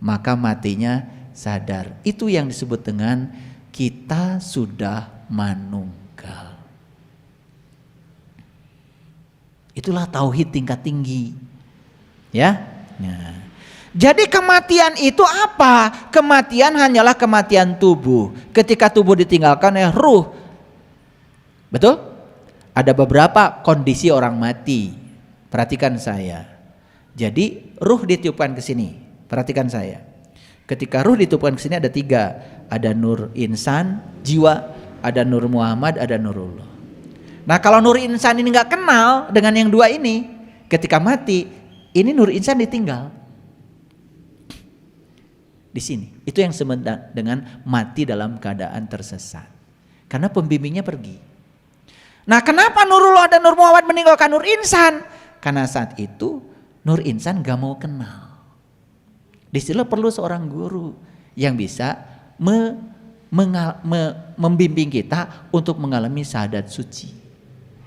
maka matinya sadar. Itu yang disebut dengan kita sudah manunggal. Itulah tauhid tingkat tinggi. Ya. Nah. Jadi kematian itu apa? Kematian hanyalah kematian tubuh. Ketika tubuh ditinggalkan oleh ruh. Betul? Ada beberapa kondisi orang mati. Perhatikan saya. Jadi ruh ditiupkan ke sini. Perhatikan saya. Ketika ruh ditiupkan ke sini ada 3. Ada nur insan, jiwa, ada nur Muhammad, ada nurullah. Nah kalau nur insan ini nggak kenal dengan yang 2 ini, ketika mati Ini nur insan ditinggal. Di sini. Itu yang disebut dengan mati dalam keadaan tersesat. Karena pembimbingnya pergi. Nah, kenapa Nurullah dan Nur Muhammad meninggalkan Nur Insan? Karena saat itu Nur Insan gak mau kenal. Disitulah perlu seorang guru yang bisa membimbing kita untuk mengalami syahadat suci.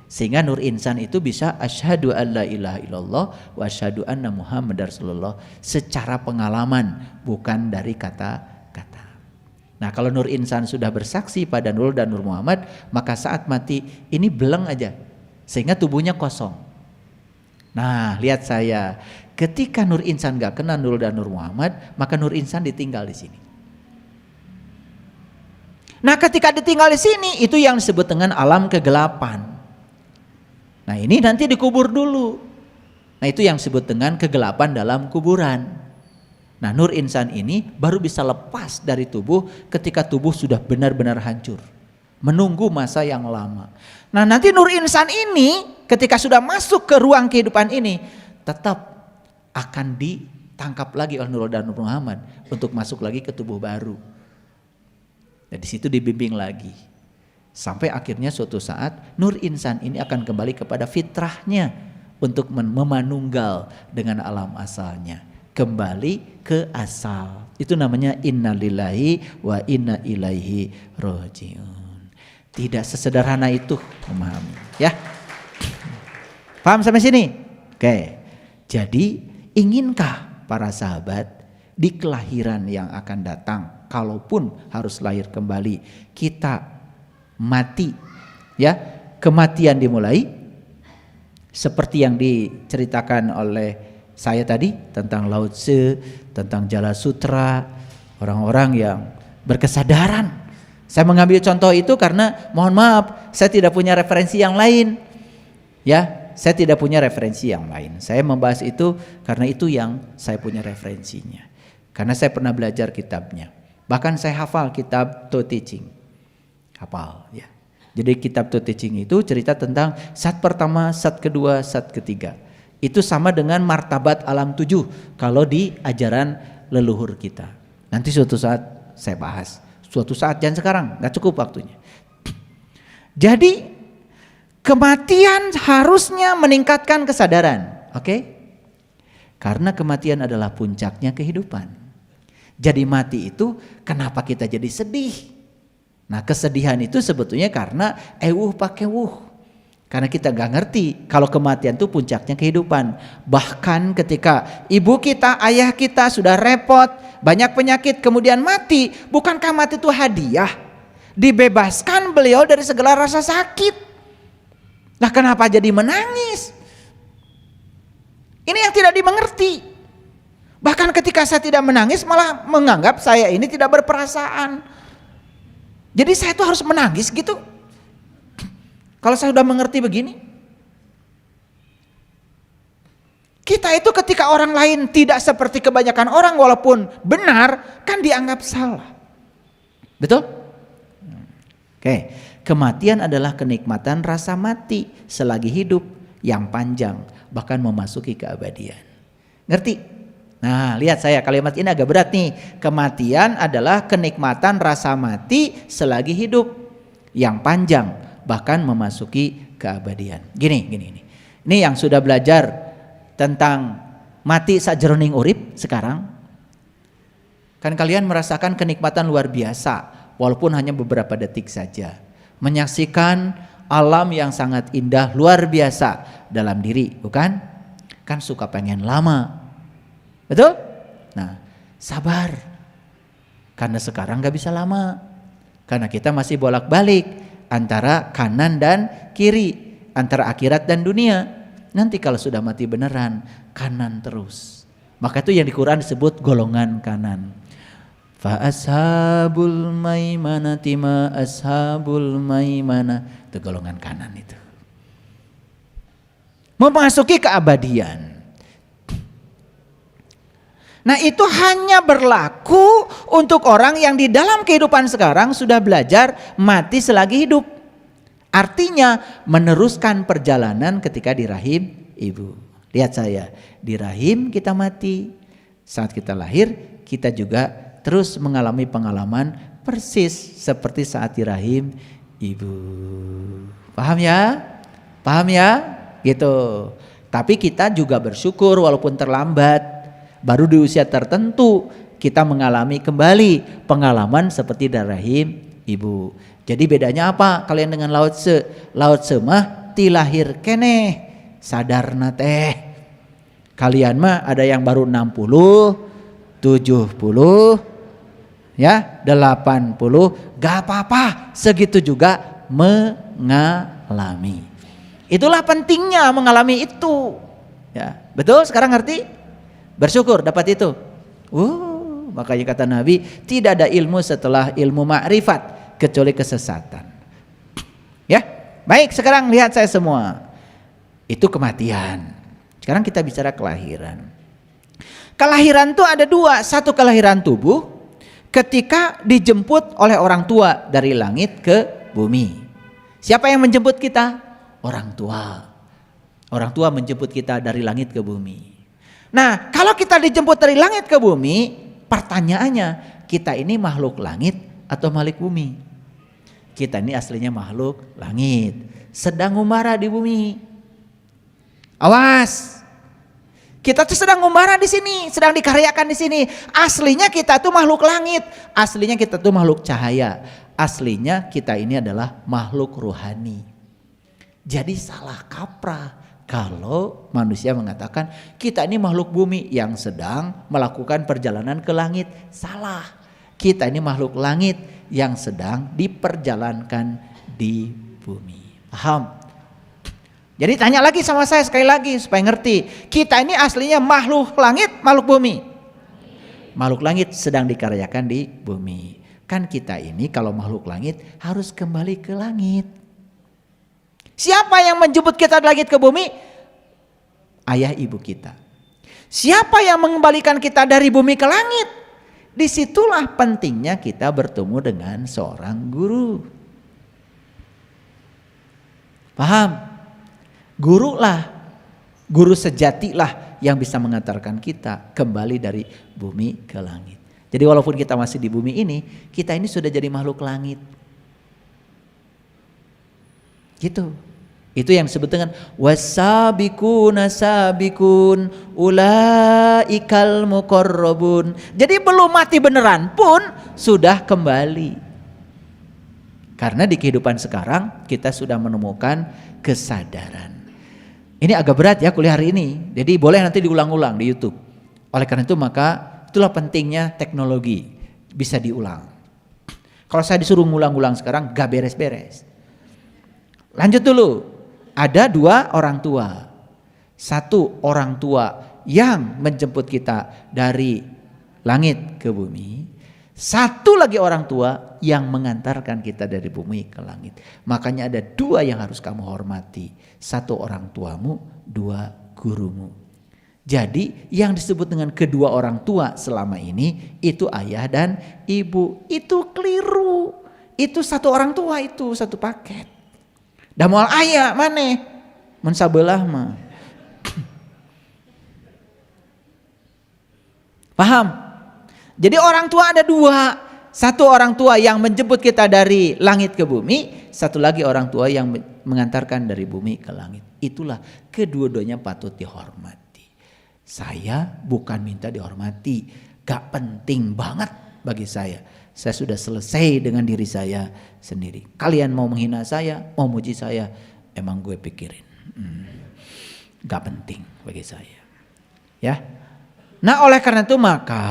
Sehingga Nur Insan itu bisa asyhadu alla ilaha illallah wa asyhadu anna Muhammadar Rasulullah secara pengalaman, bukan dari kata-kata. Nah, kalau Nur Insan sudah bersaksi pada Nurul dan Nur Muhammad, maka saat mati ini beleng aja sehingga tubuhnya kosong. Nah, lihat saya, ketika Nur Insan gak kenal Nurul dan Nur Muhammad, maka Nur Insan ditinggal di sini. Nah, ketika ditinggal di sini, itu yang disebut dengan alam kegelapan. Nah, ini nanti dikubur dulu. Nah, itu yang disebut dengan kegelapan dalam kuburan. Nah, Nur Insan ini baru bisa lepas dari tubuh ketika tubuh sudah benar-benar hancur. Menunggu masa yang lama. Nah, nanti Nur Insan ini ketika sudah masuk ke ruang kehidupan ini, tetap akan ditangkap lagi oleh Nurul dan Nur Muhammad untuk masuk lagi ke tubuh baru. Dan di situ dibimbing lagi. Sampai akhirnya suatu saat Nur Insan ini akan kembali kepada fitrahnya untuk memanunggal dengan alam asalnya. Kembali ke asal. Itu namanya innalillahi wa inna ilaihi rojiun. Tidak sesederhana itu memahami, ya. Paham sampai sini? Oke. Jadi inginkah para sahabat di kelahiran yang akan datang, kalaupun harus lahir kembali, kita mati, ya, kematian dimulai seperti yang diceritakan oleh saya tadi tentang Lao Tse, tentang Jala Sutra, orang-orang yang berkesadaran. Saya mengambil contoh itu karena mohon maaf, saya tidak punya referensi yang lain, ya, saya tidak punya referensi yang lain. Saya membahas itu karena itu yang saya punya referensinya, karena saya pernah belajar kitabnya, bahkan saya hafal kitab To Teaching. Hafal, ya. Jadi kitab To Teaching itu cerita tentang sat pertama, sat kedua, sat ketiga. Itu sama dengan martabat alam 7 kalau di ajaran leluhur kita. Nanti suatu saat saya bahas. Suatu saat, jangan sekarang, gak cukup waktunya. Jadi kematian harusnya meningkatkan kesadaran, oke? Karena kematian adalah puncaknya kehidupan. Jadi mati itu kenapa kita jadi sedih? Nah, kesedihan itu sebetulnya karena pakai wuh. Karena kita gak ngerti kalau kematian itu puncaknya kehidupan. Bahkan ketika ibu kita, ayah kita sudah repot, banyak penyakit kemudian mati, bukankah mati itu hadiah? Dibebaskan beliau dari segala rasa sakit. Nah, kenapa jadi menangis? Ini yang tidak dimengerti. Bahkan ketika saya tidak menangis malah menganggap saya ini tidak berperasaan. Jadi saya tuh harus menangis gitu. Kalau saya sudah mengerti begini. Kita itu ketika orang lain tidak seperti kebanyakan orang walaupun benar, kan dianggap salah. Betul? Oke, kematian adalah kenikmatan rasa mati selagi hidup yang panjang, bahkan memasuki keabadian. Ngerti? Nah, lihat saya, kalimat ini agak berat nih. Kematian adalah kenikmatan rasa mati selagi hidup yang panjang, bahkan memasuki keabadian. Gini. Ini yang sudah belajar tentang mati sajroning urip sekarang. Kan kalian merasakan kenikmatan luar biasa, walaupun hanya beberapa detik saja. Menyaksikan alam yang sangat indah, luar biasa dalam diri, bukan? Kan suka pengen lama. Betul? Nah, sabar. Karena sekarang gak bisa lama. Karena kita masih bolak-balik antara kanan dan kiri, antara akhirat dan dunia. Nanti kalau sudah mati beneran, kanan terus. Maka itu yang di Quran disebut golongan kanan. Fa ashabul maimanati ma ashabul maimana. Itu golongan kanan itu. Memasuki keabadian. Nah, itu hanya berlaku untuk orang yang di dalam kehidupan sekarang sudah belajar mati selagi hidup. Artinya meneruskan perjalanan ketika di rahim ibu. Lihat saya, di rahim kita mati. Saat kita lahir, kita juga terus mengalami pengalaman persis seperti saat di rahim ibu. Paham ya? Paham ya? Gitu. Tapi kita juga bersyukur walaupun terlambat. Baru di usia tertentu kita mengalami kembali pengalaman seperti dari rahim ibu. Jadi bedanya apa kalian dengan Lao Tse? Lao Tse mah ti lahir keneh, sadarna teh. Kalian mah ada yang baru 60, 70, ya 80, gak apa-apa, segitu juga mengalami. Itulah pentingnya mengalami itu. Ya, betul sekarang ngerti? Bersyukur dapat itu. Makanya kata Nabi, tidak ada ilmu setelah ilmu ma'rifat kecuali kesesatan. Ya, baik sekarang lihat saya semua. Itu kematian. Sekarang kita bicara kelahiran. Kelahiran itu ada dua, satu kelahiran tubuh ketika dijemput oleh orang tua dari langit ke bumi. Siapa yang menjemput kita? Orang tua. Orang tua menjemput kita dari langit ke bumi. Nah, kalau kita dijemput dari langit ke bumi, pertanyaannya, kita ini makhluk langit atau makhluk bumi? Kita ini aslinya makhluk langit, sedang ngumara di bumi. Awas. Kita tuh sedang ngumara di sini, sedang dikaryakan di sini. Aslinya kita tuh makhluk langit, aslinya kita tuh makhluk cahaya. Aslinya kita ini adalah makhluk rohani. Jadi salah kaprah kalau manusia mengatakan kita ini makhluk bumi yang sedang melakukan perjalanan ke langit. Salah. Kita ini makhluk langit yang sedang diperjalankan di bumi. Paham? Jadi tanya lagi sama saya sekali lagi supaya ngerti. Kita ini aslinya makhluk langit, makhluk bumi. Makhluk langit sedang dikaryakan di bumi. Kan kita ini kalau makhluk langit harus kembali ke langit. Siapa yang menjemput kita dari langit ke bumi? Ayah ibu kita. Siapa yang mengembalikan kita dari bumi ke langit? Disitulah pentingnya kita bertemu dengan seorang guru. Paham? Guru lah, guru sejati lah yang bisa mengantarkan kita kembali dari bumi ke langit. Jadi walaupun kita masih di bumi ini, kita ini sudah jadi makhluk langit. Gitu. Itu yang disebut dengan wasabiquna sabiqun ulaikal muqarrabun. Jadi belum mati beneran pun sudah kembali. Karena di kehidupan sekarang kita sudah menemukan kesadaran. Ini agak berat ya kuliah hari ini. Jadi boleh nanti diulang-ulang di YouTube. Oleh karena itu maka itulah pentingnya teknologi. Bisa diulang. Kalau saya disuruh ngulang-ulang sekarang gak beres-beres. Lanjut dulu. Ada dua orang tua. Satu orang tua yang menjemput kita dari langit ke bumi. Satu lagi orang tua yang mengantarkan kita dari bumi ke langit. Makanya ada dua yang harus kamu hormati. Satu orang tuamu, dua gurumu. Jadi yang disebut dengan kedua orang tua selama ini itu ayah dan ibu. Itu keliru. Itu satu orang tua, itu satu paket. Dah moal ayah maneh mun sabelah mah. Paham? Jadi orang tua ada dua. Satu orang tua yang menjemput kita dari langit ke bumi, satu lagi orang tua yang mengantarkan dari bumi ke langit. Itulah kedua-duanya patut dihormati. Saya bukan minta dihormati, gak penting banget bagi saya. Saya sudah selesai dengan diri saya sendiri. Kalian mau menghina saya, mau muji saya, emang gue pikirin. Gak penting bagi saya. Ya. Nah oleh karena itu maka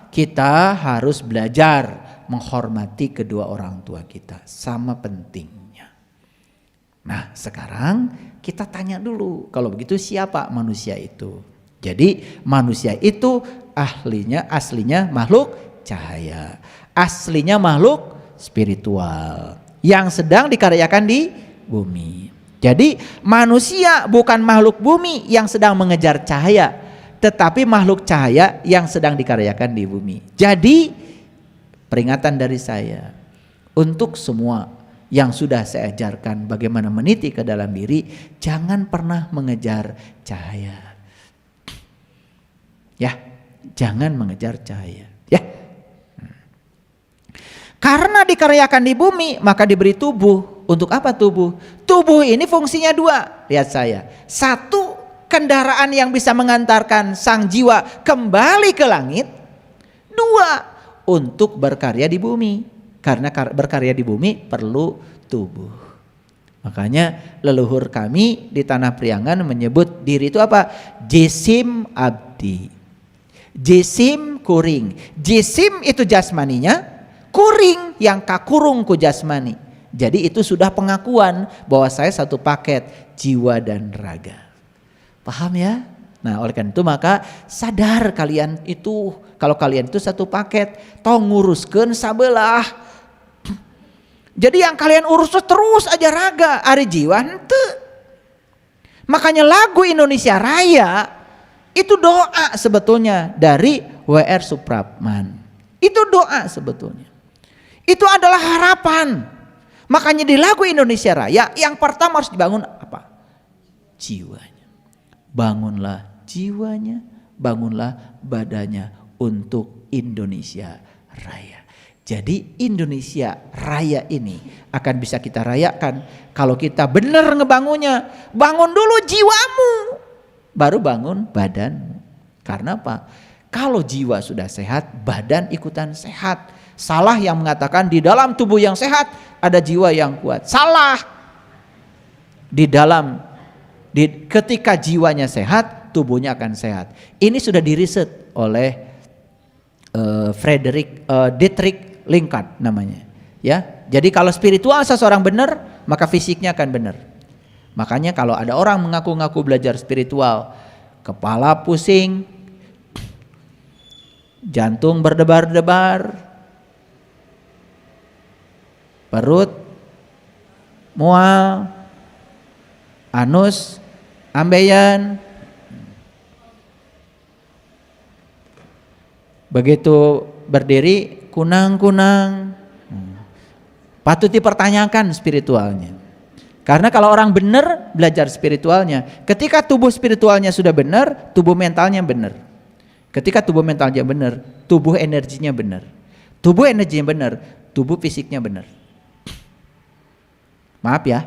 kita harus belajar menghormati kedua orang tua kita. Sama pentingnya. Nah sekarang kita tanya dulu. Kalau begitu siapa manusia itu? Jadi manusia itu aslinya makhluk cahaya, aslinya makhluk spiritual yang sedang dikaryakan di bumi. Jadi manusia bukan makhluk bumi yang sedang mengejar cahaya, tetapi makhluk cahaya yang sedang dikaryakan di bumi. Jadi peringatan dari saya untuk semua yang sudah saya ajarkan bagaimana meniti ke dalam diri, jangan pernah mengejar cahaya. Ya, jangan mengejar cahaya. Ya. Karena dikaryakan di bumi, maka diberi tubuh. Untuk apa tubuh? Tubuh ini fungsinya dua. Lihat saya. Satu, kendaraan yang bisa mengantarkan sang jiwa kembali ke langit. Dua, untuk berkarya di bumi. Karena berkarya di bumi perlu tubuh. Makanya leluhur kami di Tanah Priangan menyebut diri itu apa? Jisim abdi. Jisim kuring. Jisim itu jasmaninya, kuring yang kakurung ku jasmani. Jadi itu sudah pengakuan bahwa saya satu paket jiwa dan raga. Paham ya? Nah oleh karena itu maka sadar kalian itu, kalau kalian itu satu paket, tong nguruskeun sabelah. Jadi yang kalian urus terus aja raga, ari jiwa henteu. Makanya lagu Indonesia Raya itu doa sebetulnya dari W.R. Supratman. Itu doa sebetulnya. Itu adalah harapan. Makanya di lagu Indonesia Raya yang pertama harus dibangun apa? Jiwanya. Bangunlah jiwanya, bangunlah badannya untuk Indonesia Raya. Jadi Indonesia Raya ini akan bisa kita rayakan kalau kita benar ngebangunnya. Bangun dulu jiwamu, baru bangun badanmu. Karena apa? Kalau jiwa sudah sehat, badan ikutan sehat. Salah yang mengatakan di dalam tubuh yang sehat ada jiwa yang kuat. Salah. Ketika jiwanya sehat, tubuhnya akan sehat. Ini sudah diriset oleh Dietrich Lingkart namanya. Ya, jadi kalau spiritual seseorang benar, maka fisiknya akan benar. Makanya kalau ada orang mengaku-ngaku belajar spiritual, kepala pusing, jantung berdebar-debar, perut mual, anus ambeien, begitu berdiri kunang-kunang, patut dipertanyakan spiritualnya. Karena kalau orang benar belajar spiritualnya, ketika tubuh spiritualnya sudah benar, tubuh mentalnya benar. Ketika tubuh mentalnya benar, tubuh energinya benar. Tubuh energinya benar, tubuh fisiknya benar. Maaf ya.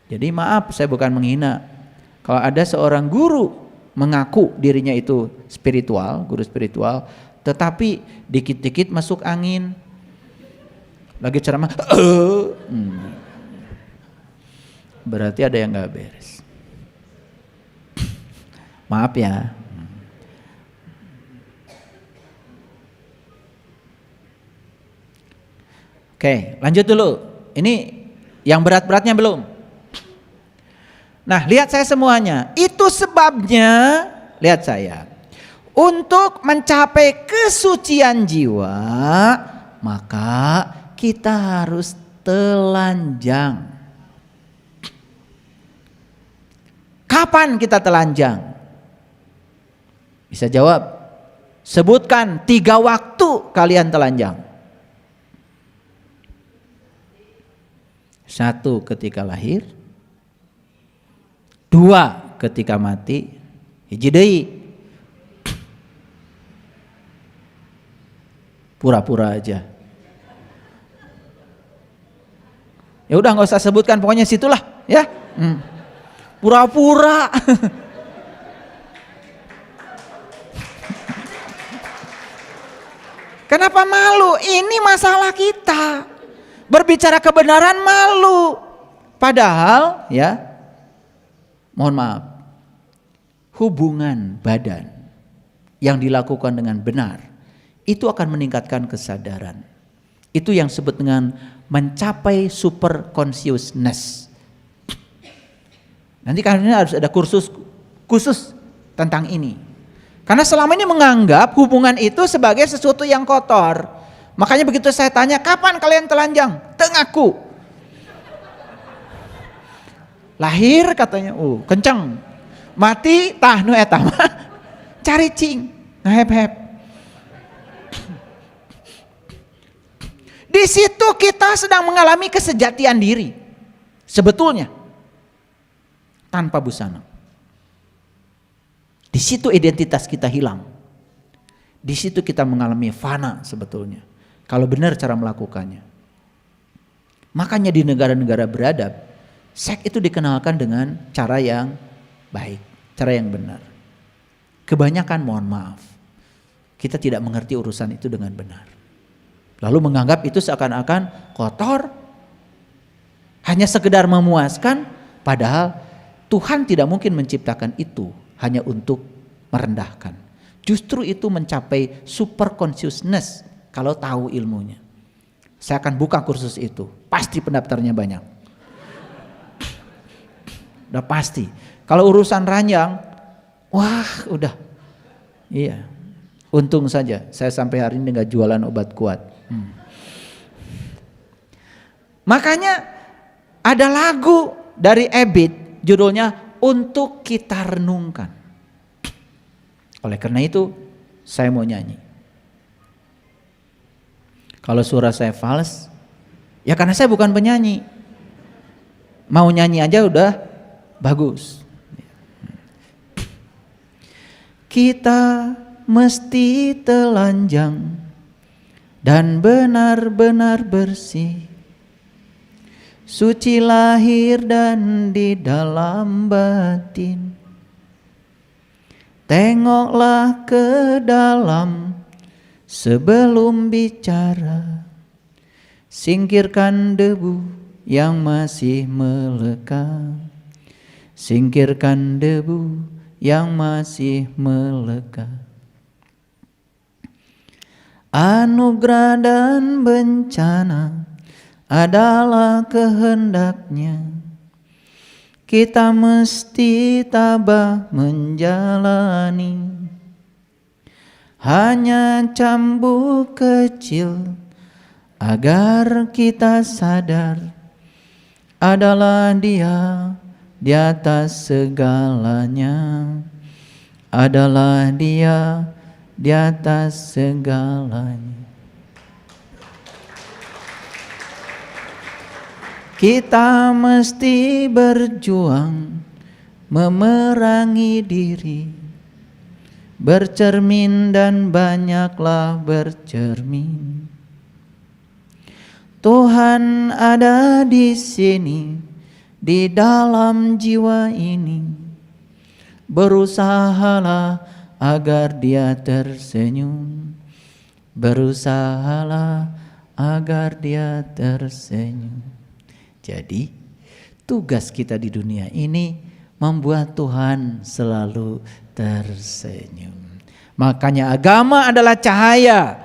Jadi maaf, saya bukan menghina. Kalau ada seorang guru mengaku dirinya itu spiritual, guru spiritual, tetapi dikit-dikit masuk angin, lagi ceramah, berarti ada yang nggak beres. Maaf ya. Oke, lanjut dulu. Ini yang berat-beratnya belum. Nah, lihat saya semuanya. Itu sebabnya, lihat saya. Untuk mencapai kesucian jiwa, maka kita harus telanjang. Kapan kita telanjang? Bisa jawab. Sebutkan 3 waktu kalian telanjang. 1 ketika lahir, 2 ketika mati, hiji deui pura-pura aja. Ya udah nggak usah sebutkan, pokoknya situlah ya. Pura-pura. Kenapa malu? Ini masalah kita. Berbicara kebenaran malu. Padahal ya, mohon maaf, hubungan badan yang dilakukan dengan benar itu akan meningkatkan kesadaran. Itu yang disebut dengan mencapai super consciousness. Nanti kalian harus ada kursus khusus tentang ini. Karena selama ini menganggap hubungan itu sebagai sesuatu yang kotor. Makanya begitu saya tanya, kapan kalian telanjang? Tengaku. Lahir katanya, kenceng. Mati tah nu eta mah caricing, ngahep-hep. Di situ kita sedang mengalami kesejatian diri. Sebetulnya tanpa busana. Di situ identitas kita hilang. Di situ kita mengalami fana sebetulnya. Kalau benar cara melakukannya. Makanya di negara-negara beradab, seks itu dikenalkan dengan cara yang baik, cara yang benar. Kebanyakan mohon maaf, kita tidak mengerti urusan itu dengan benar. Lalu menganggap itu seakan-akan kotor, hanya sekedar memuaskan, padahal Tuhan tidak mungkin menciptakan itu hanya untuk merendahkan. Justru itu mencapai super consciousness kalau tahu ilmunya. Saya akan buka kursus itu, pasti pendaftarnya banyak. Udah pasti. Kalau urusan ranjang, wah udah. Iya. Untung saja saya sampai hari ini nggak jualan obat kuat. Makanya ada lagu dari Ebit judulnya Untuk Kita Renungkan. Oleh karena itu saya mau nyanyi. Kalau suara saya fals, ya karena saya bukan penyanyi. Mau nyanyi aja udah bagus. Kita mesti telanjang dan benar-benar bersih, suci lahir dan di dalam batin. Tengoklah ke dalam sebelum bicara, singkirkan debu yang masih melekat, singkirkan debu yang masih melekat. Anugerah dan bencana adalah kehendaknya. Kita mesti tabah menjalani. Hanya cambuk kecil agar kita sadar adalah Dia di atas segalanya. Adalah Dia di atas segalanya. Kita mesti berjuang memerangi diri, bercermin dan banyaklah bercermin. Tuhan ada di sini, di dalam jiwa ini. Berusahalah agar Dia tersenyum. Berusahalah agar Dia tersenyum. Jadi tugas kita di dunia ini membuat Tuhan selalu tersenyum. Makanya agama adalah cahaya,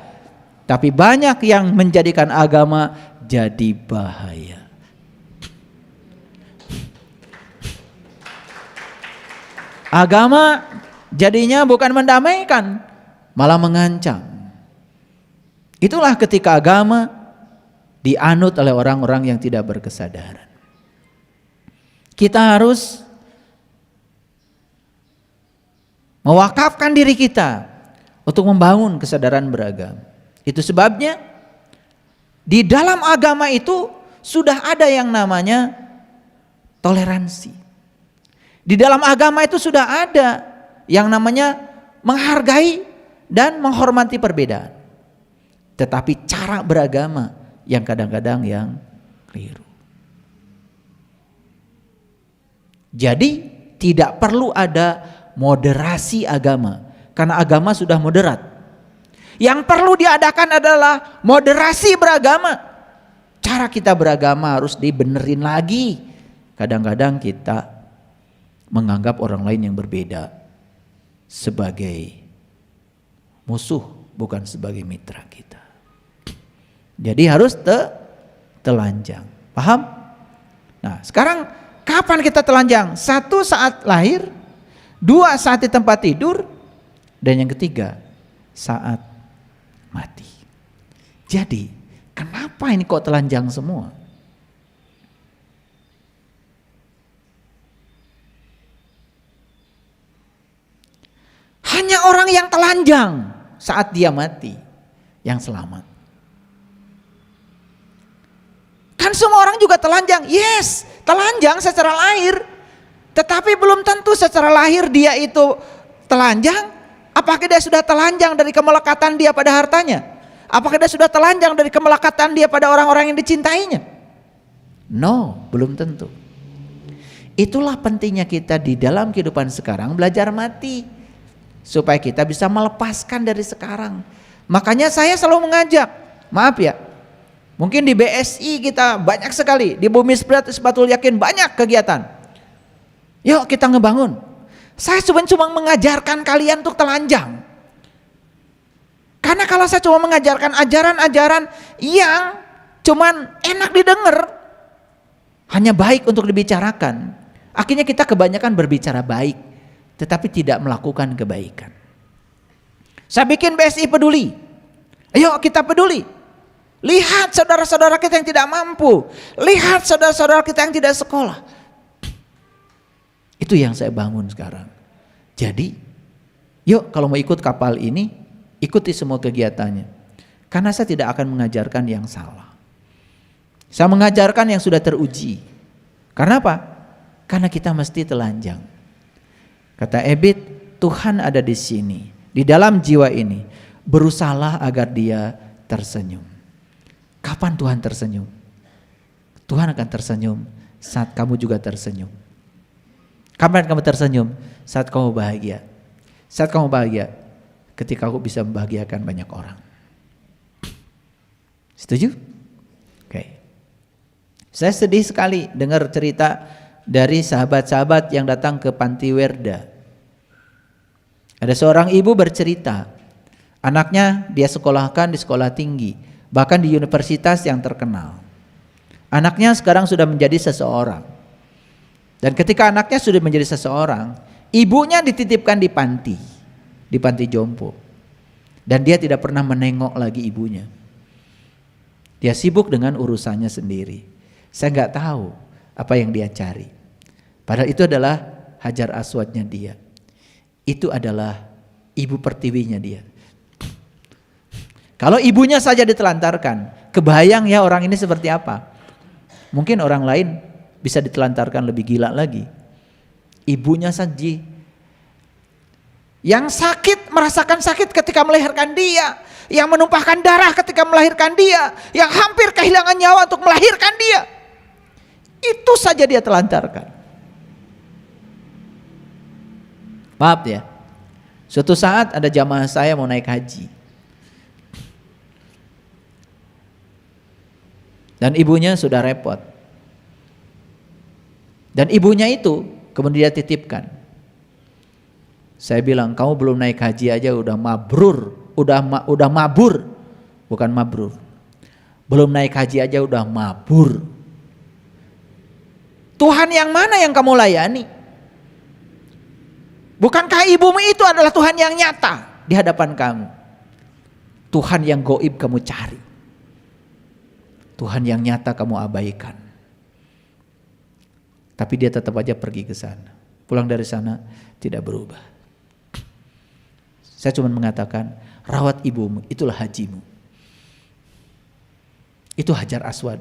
tapi banyak yang menjadikan agama jadi bahaya. Agama jadinya bukan mendamaikan, malah mengancam. Itulah ketika agama dianut oleh orang-orang yang tidak berkesadaran. Kita harus mewakafkan diri kita untuk membangun kesadaran beragama. Itu sebabnya di dalam agama itu sudah ada yang namanya toleransi. Di dalam agama itu sudah ada yang namanya menghargai dan menghormati perbedaan. Tetapi cara beragama yang kadang-kadang yang keliru. Jadi tidak perlu ada moderasi agama, karena agama sudah moderat. Yang perlu diadakan adalah moderasi beragama. Cara kita beragama harus dibenerin lagi. Kadang-kadang kita menganggap orang lain yang berbeda sebagai musuh, bukan sebagai mitra kita. Jadi harus telanjang. Paham? Nah, sekarang kapan kita telanjang? 1 saat lahir, 2 saat di tempat tidur, dan yang ketiga saat mati. Jadi kenapa ini kok telanjang semua? Hanya orang yang telanjang saat dia mati yang selamat. Kan semua orang juga telanjang. Yes, telanjang secara lahir. Tetapi belum tentu secara lahir dia itu telanjang. Apakah dia sudah telanjang dari kemelekatan dia pada hartanya? Apakah dia sudah telanjang dari kemelekatan dia pada orang-orang yang dicintainya? No, belum tentu. Itulah pentingnya kita di dalam kehidupan sekarang belajar mati. Supaya kita bisa melepaskan dari sekarang. Makanya saya selalu mengajak, maaf ya, mungkin di BSI kita banyak sekali, di Bumi Sepatul Yakin banyak kegiatan. Yuk kita ngebangun. Saya cuma mengajarkan kalian untuk telanjang. Karena kalau saya cuma mengajarkan ajaran-ajaran yang cuman enak didengar, hanya baik untuk dibicarakan, akhirnya kita kebanyakan berbicara baik, tetapi tidak melakukan kebaikan. Saya bikin BSI peduli. Ayo kita peduli. Lihat saudara-saudara kita yang tidak mampu. Lihat saudara-saudara kita yang tidak sekolah. Itu yang saya bangun sekarang. Jadi, yuk kalau mau ikut kapal ini, ikuti semua kegiatannya. Karena saya tidak akan mengajarkan yang salah. Saya mengajarkan yang sudah teruji. Karena apa? Karena kita mesti telanjang. Kata Ebit, Tuhan ada di sini, di dalam jiwa ini. Berusahalah agar dia tersenyum. Kapan Tuhan tersenyum? Tuhan akan tersenyum saat kamu juga tersenyum. Kapan kamu tersenyum? Saat kamu bahagia. Saat kamu bahagia, ketika aku bisa membahagiakan banyak orang. Setuju? Oke. Saya sedih sekali dengar cerita dari sahabat-sahabat yang datang ke Panti Werda. Ada seorang ibu bercerita, anaknya dia sekolahkan di sekolah tinggi, bahkan di universitas yang terkenal. Anaknya sekarang sudah menjadi seseorang. Dan ketika anaknya sudah menjadi seseorang, ibunya dititipkan di panti jompo. Dan dia tidak pernah menengok lagi ibunya. Dia sibuk dengan urusannya sendiri. Saya nggak tahu apa yang dia cari. Padahal itu adalah Hajar Aswadnya dia. Itu adalah ibu pertiwinya dia. Kalau ibunya saja ditelantarkan, kebayang ya orang ini seperti apa. Mungkin orang lain bisa ditelantarkan lebih gila lagi. Ibunya saja yang sakit, merasakan sakit ketika melahirkan dia, yang menumpahkan darah ketika melahirkan dia, yang hampir kehilangan nyawa untuk melahirkan dia. Itu saja dia telantarkan. Maaf ya, suatu saat ada jamaah saya mau naik haji. Dan ibunya sudah repot. Dan ibunya itu kemudian dia titipkan. Saya bilang, kamu belum naik haji aja udah mabrur, udah mabur, bukan mabrur. Belum naik haji aja udah mabur. Tuhan yang mana yang kamu layani? Bukankah ibumu itu adalah Tuhan yang nyata di hadapan kamu? Tuhan yang goib kamu cari. Tuhan yang nyata kamu abaikan. Tapi dia tetap aja pergi ke sana. Pulang dari sana tidak berubah. Saya cuma mengatakan, rawat ibumu, itulah hajimu. Itu Hajar Aswad.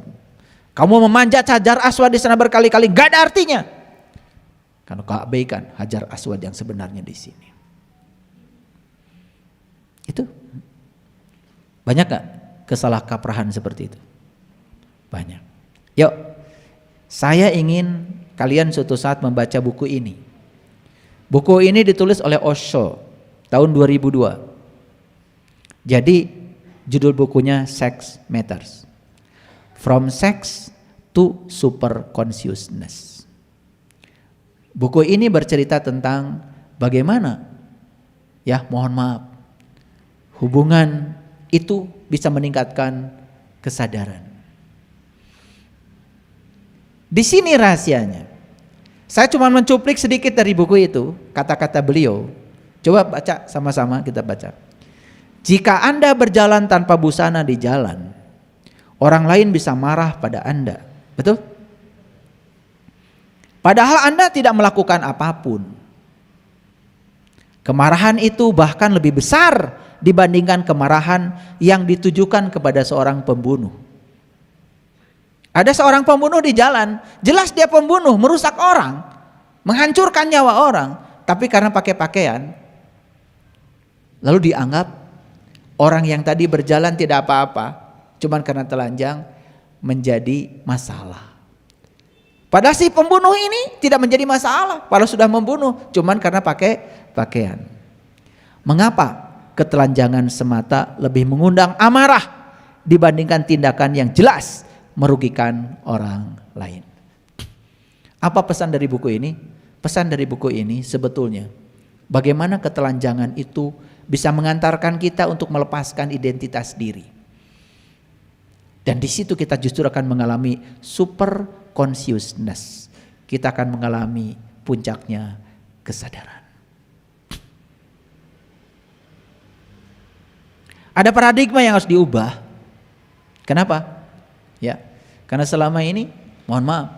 Kamu memanjat Hajar Aswad di sana berkali-kali, gak ada artinya. Karena kau abaikan Hajar Aswad yang sebenarnya di sini. Itu banyak gak kesalahkaprahan seperti itu? Banyak. Yuk, saya ingin kalian suatu saat membaca buku ini. Buku ini ditulis oleh Osho tahun 2002. Jadi judul bukunya Sex Matters. From Sex to Super Consciousness. Buku ini bercerita tentang bagaimana, ya mohon maaf, hubungan itu bisa meningkatkan kesadaran. Di sini rahasianya. Saya cuma mencuplik sedikit dari buku itu, kata-kata beliau. Coba baca sama-sama, kita baca. Jika Anda berjalan tanpa busana di jalan, orang lain bisa marah pada Anda. Betul? Padahal Anda tidak melakukan apapun. Kemarahan itu bahkan lebih besar dibandingkan kemarahan yang ditujukan kepada seorang pembunuh. Ada seorang pembunuh di jalan, jelas dia pembunuh, merusak orang, menghancurkan nyawa orang, tapi karena pakai pakaian, lalu dianggap orang yang tadi berjalan tidak apa-apa, cuman karena telanjang menjadi masalah. Padahal si pembunuh ini tidak menjadi masalah, padahal sudah membunuh, cuman karena pakai pakaian. Mengapa ketelanjangan semata lebih mengundang amarah dibandingkan tindakan yang jelas merugikan orang lain? Apa pesan dari buku ini? Pesan dari buku ini sebetulnya bagaimana ketelanjangan itu bisa mengantarkan kita untuk melepaskan identitas diri. Dan di situ kita justru akan mengalami super consciousness. Kita akan mengalami puncaknya kesadaran. Ada paradigma yang harus diubah. Kenapa? Ya, karena selama ini, mohon maaf,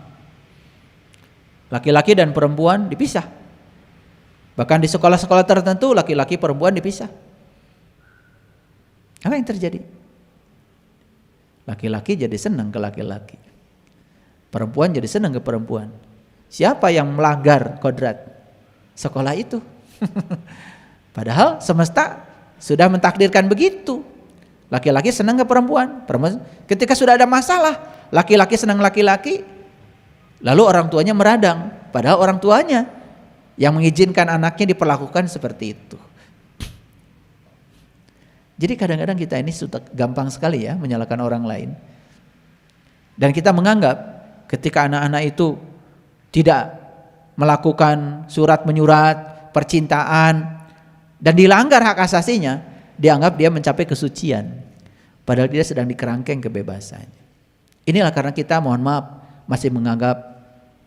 laki-laki dan perempuan dipisah. Bahkan di sekolah-sekolah tertentu laki-laki perempuan dipisah. Apa yang terjadi? Laki-laki jadi senang ke laki-laki, perempuan jadi senang ke perempuan. Siapa yang melanggar kodrat sekolah itu? Padahal semesta sudah mentakdirkan begitu. Laki-laki senang ke perempuan, ketika sudah ada masalah, laki-laki senang laki-laki, lalu orang tuanya meradang, padahal orang tuanya yang mengizinkan anaknya diperlakukan seperti itu. Jadi kadang-kadang kita ini sudah gampang sekali ya menyalahkan orang lain. Dan kita menganggap ketika anak-anak itu tidak melakukan surat menyurat, percintaan, dan dilanggar hak asasinya, dianggap dia mencapai kesucian. Padahal dia sedang dikerangkeng kebebasannya. Inilah karena kita, mohon maaf, masih menganggap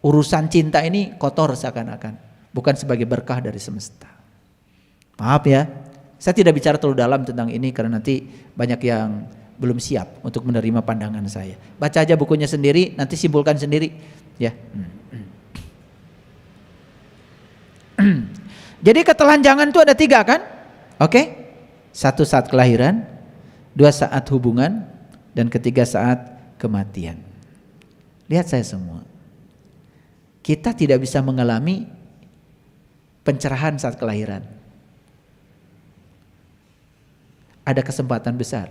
urusan cinta ini kotor seakan-akan, bukan sebagai berkah dari semesta. Maaf ya, saya tidak bicara terlalu dalam tentang ini karena nanti banyak yang belum siap untuk menerima pandangan saya. Baca aja bukunya sendiri, nanti simpulkan sendiri ya. Jadi ketelanjangan itu ada 3 kan? Oke? 1 saat kelahiran, 2 saat hubungan, dan 3 saat kematian. Lihat saya semua. Kita tidak bisa mengalami pencerahan saat kelahiran. Ada kesempatan besar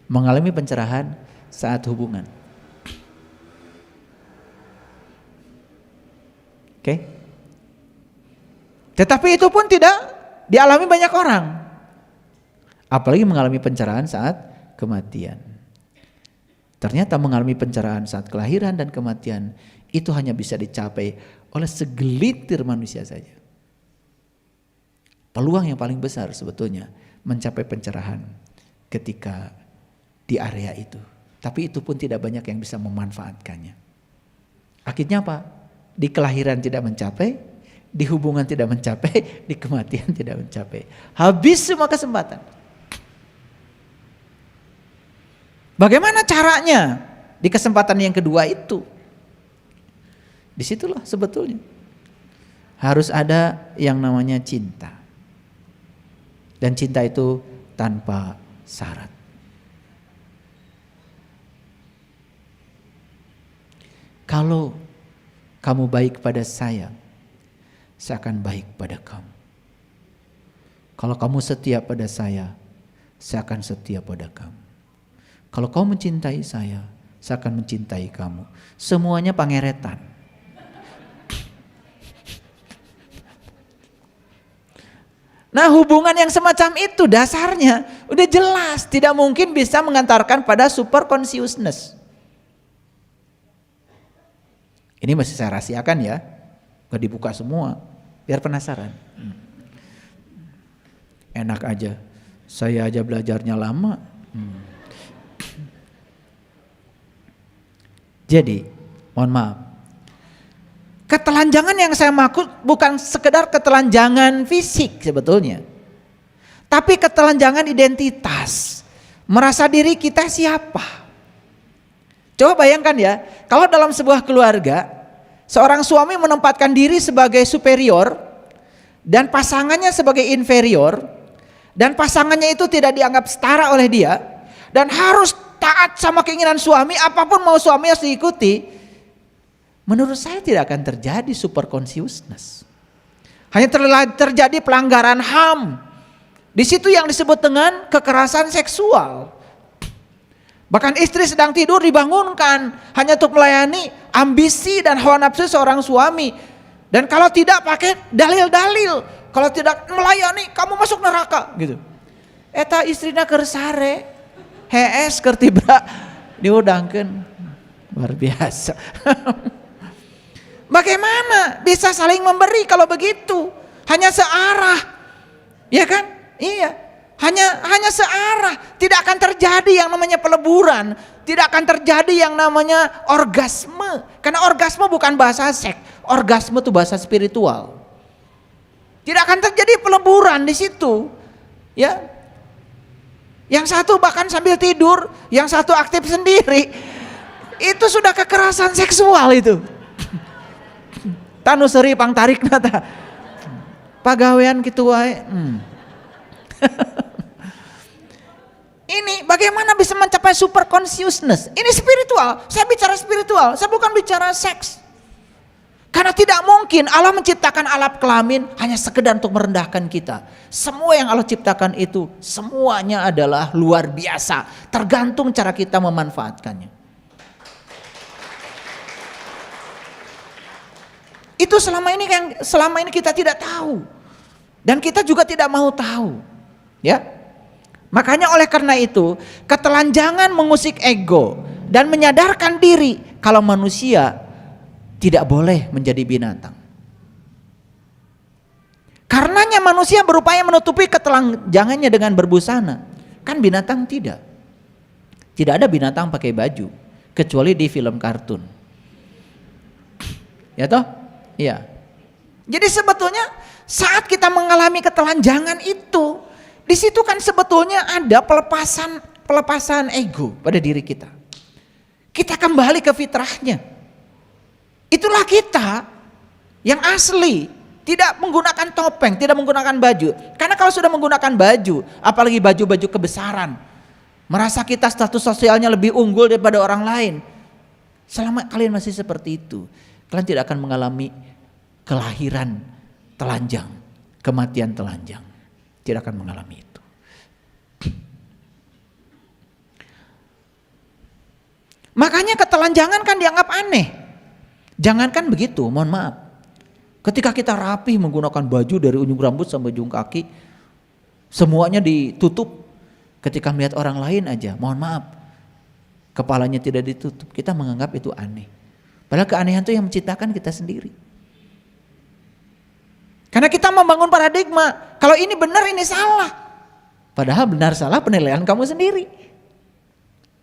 mengalami pencerahan saat hubungan. Oke? Tetapi itu pun tidak dialami banyak orang. Apalagi mengalami pencerahan saat kematian. Ternyata mengalami pencerahan saat kelahiran dan kematian itu hanya bisa dicapai oleh segelintir manusia saja. Peluang yang paling besar sebetulnya mencapai pencerahan ketika di area itu. Tapi itu pun tidak banyak yang bisa memanfaatkannya. Akhirnya apa? Di kelahiran tidak mencapai, di hubungan tidak mencapai, di kematian tidak mencapai. Habis semua kesempatan. Bagaimana caranya di kesempatan yang kedua itu? Disitulah sebetulnya harus ada yang namanya cinta. Dan cinta itu tanpa syarat. Kalau kamu baik pada saya akan baik pada kamu. Kalau kamu setia pada saya akan setia pada kamu. Kalau kau mencintai saya akan mencintai kamu. Semuanya pangeretan. Nah, hubungan yang semacam itu dasarnya udah jelas tidak mungkin bisa mengantarkan pada super consciousness. Ini masih saya rahasiakan ya, gak dibuka semua, biar penasaran. Enak aja, saya aja belajarnya lama. Jadi, mohon maaf, ketelanjangan yang saya maksud bukan sekedar ketelanjangan fisik sebetulnya. Tapi ketelanjangan identitas. Merasa diri kita siapa. Coba bayangkan ya, kalau dalam sebuah keluarga, seorang suami menempatkan diri sebagai superior dan pasangannya sebagai inferior, dan pasangannya itu tidak dianggap setara oleh dia dan harus taat sama keinginan suami, apapun mau suami harus diikuti. Menurut saya tidak akan terjadi super consciousness. Hanya terjadi pelanggaran HAM. Di situ yang disebut dengan kekerasan seksual. Bahkan istri sedang tidur dibangunkan hanya untuk melayani ambisi dan hawa nafsu seorang suami. Dan kalau tidak pakai dalil-dalil, kalau tidak melayani kamu masuk neraka gitu. Eta istrina keur sare, hees keur tibra diudangkeun. Luar biasa. Bagaimana bisa saling memberi kalau begitu? Hanya searah. Ya kan? Iya. Hanya searah. Tidak akan terjadi yang namanya peleburan. Tidak akan terjadi yang namanya orgasme. Karena orgasme bukan bahasa seks. Orgasme itu bahasa spiritual. Tidak akan terjadi peleburan di situ. Ya. Yang satu bahkan sambil tidur, yang satu aktif sendiri. Itu sudah kekerasan seksual itu. Tanu seri pang tarik nata. Pagawean kitu wae. Ini bagaimana bisa mencapai super consciousness? Ini spiritual. Saya bicara spiritual, saya bukan bicara seks. Karena tidak mungkin Allah menciptakan alat kelamin hanya sekedar untuk merendahkan kita. Semua yang Allah ciptakan itu semuanya adalah luar biasa. Tergantung cara kita memanfaatkannya. Itu selama ini kita tidak tahu. Dan kita juga tidak mau tahu. Ya. Makanya oleh karena itu, ketelanjangan mengusik ego dan menyadarkan diri kalau manusia tidak boleh menjadi binatang. Karenanya manusia berupaya menutupi ketelanjangannya dengan berbusana. Kan binatang tidak. Tidak ada binatang pakai baju kecuali di film kartun. Ya toh? Iya. Jadi sebetulnya saat kita mengalami ketelanjangan itu, di situ kan sebetulnya ada pelepasan ego pada diri kita. Kita kembali ke fitrahnya. Itulah kita yang asli, tidak menggunakan topeng, tidak menggunakan baju. Karena kalau sudah menggunakan baju, apalagi baju-baju kebesaran, merasa kita status sosialnya lebih unggul daripada orang lain. Selama kalian masih seperti itu, kalian tidak akan mengalami kelahiran telanjang, kematian telanjang. Tidak akan mengalami itu. Makanya ketelanjangan kan dianggap aneh. Jangankan begitu, mohon maaf. Ketika kita rapi menggunakan baju dari ujung rambut sampai ujung kaki, semuanya ditutup. Ketika melihat orang lain aja, mohon maaf, kepalanya tidak ditutup, kita menganggap itu aneh. Padahal keanehan itu yang menciptakan kita sendiri. Karena kita membangun paradigma, kalau ini benar ini salah. Padahal benar salah penilaian kamu sendiri.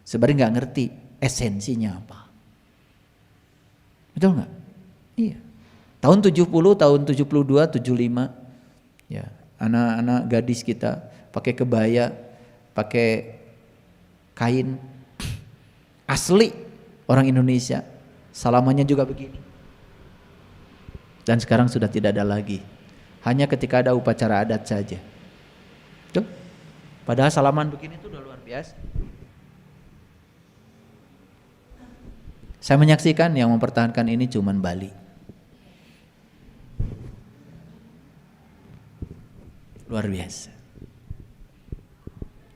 Sebenarnya nggak ngerti esensinya apa. Betul nggak? Iya. Tahun 70, tahun 72, 75, ya anak-anak gadis kita pakai kebaya, pakai kain asli orang Indonesia, salamannya juga begini. Dan sekarang sudah tidak ada lagi. Hanya ketika ada upacara adat saja. Tuh. Padahal salaman begini itu udah luar biasa. Saya menyaksikan yang mempertahankan ini cuman Bali. Luar biasa.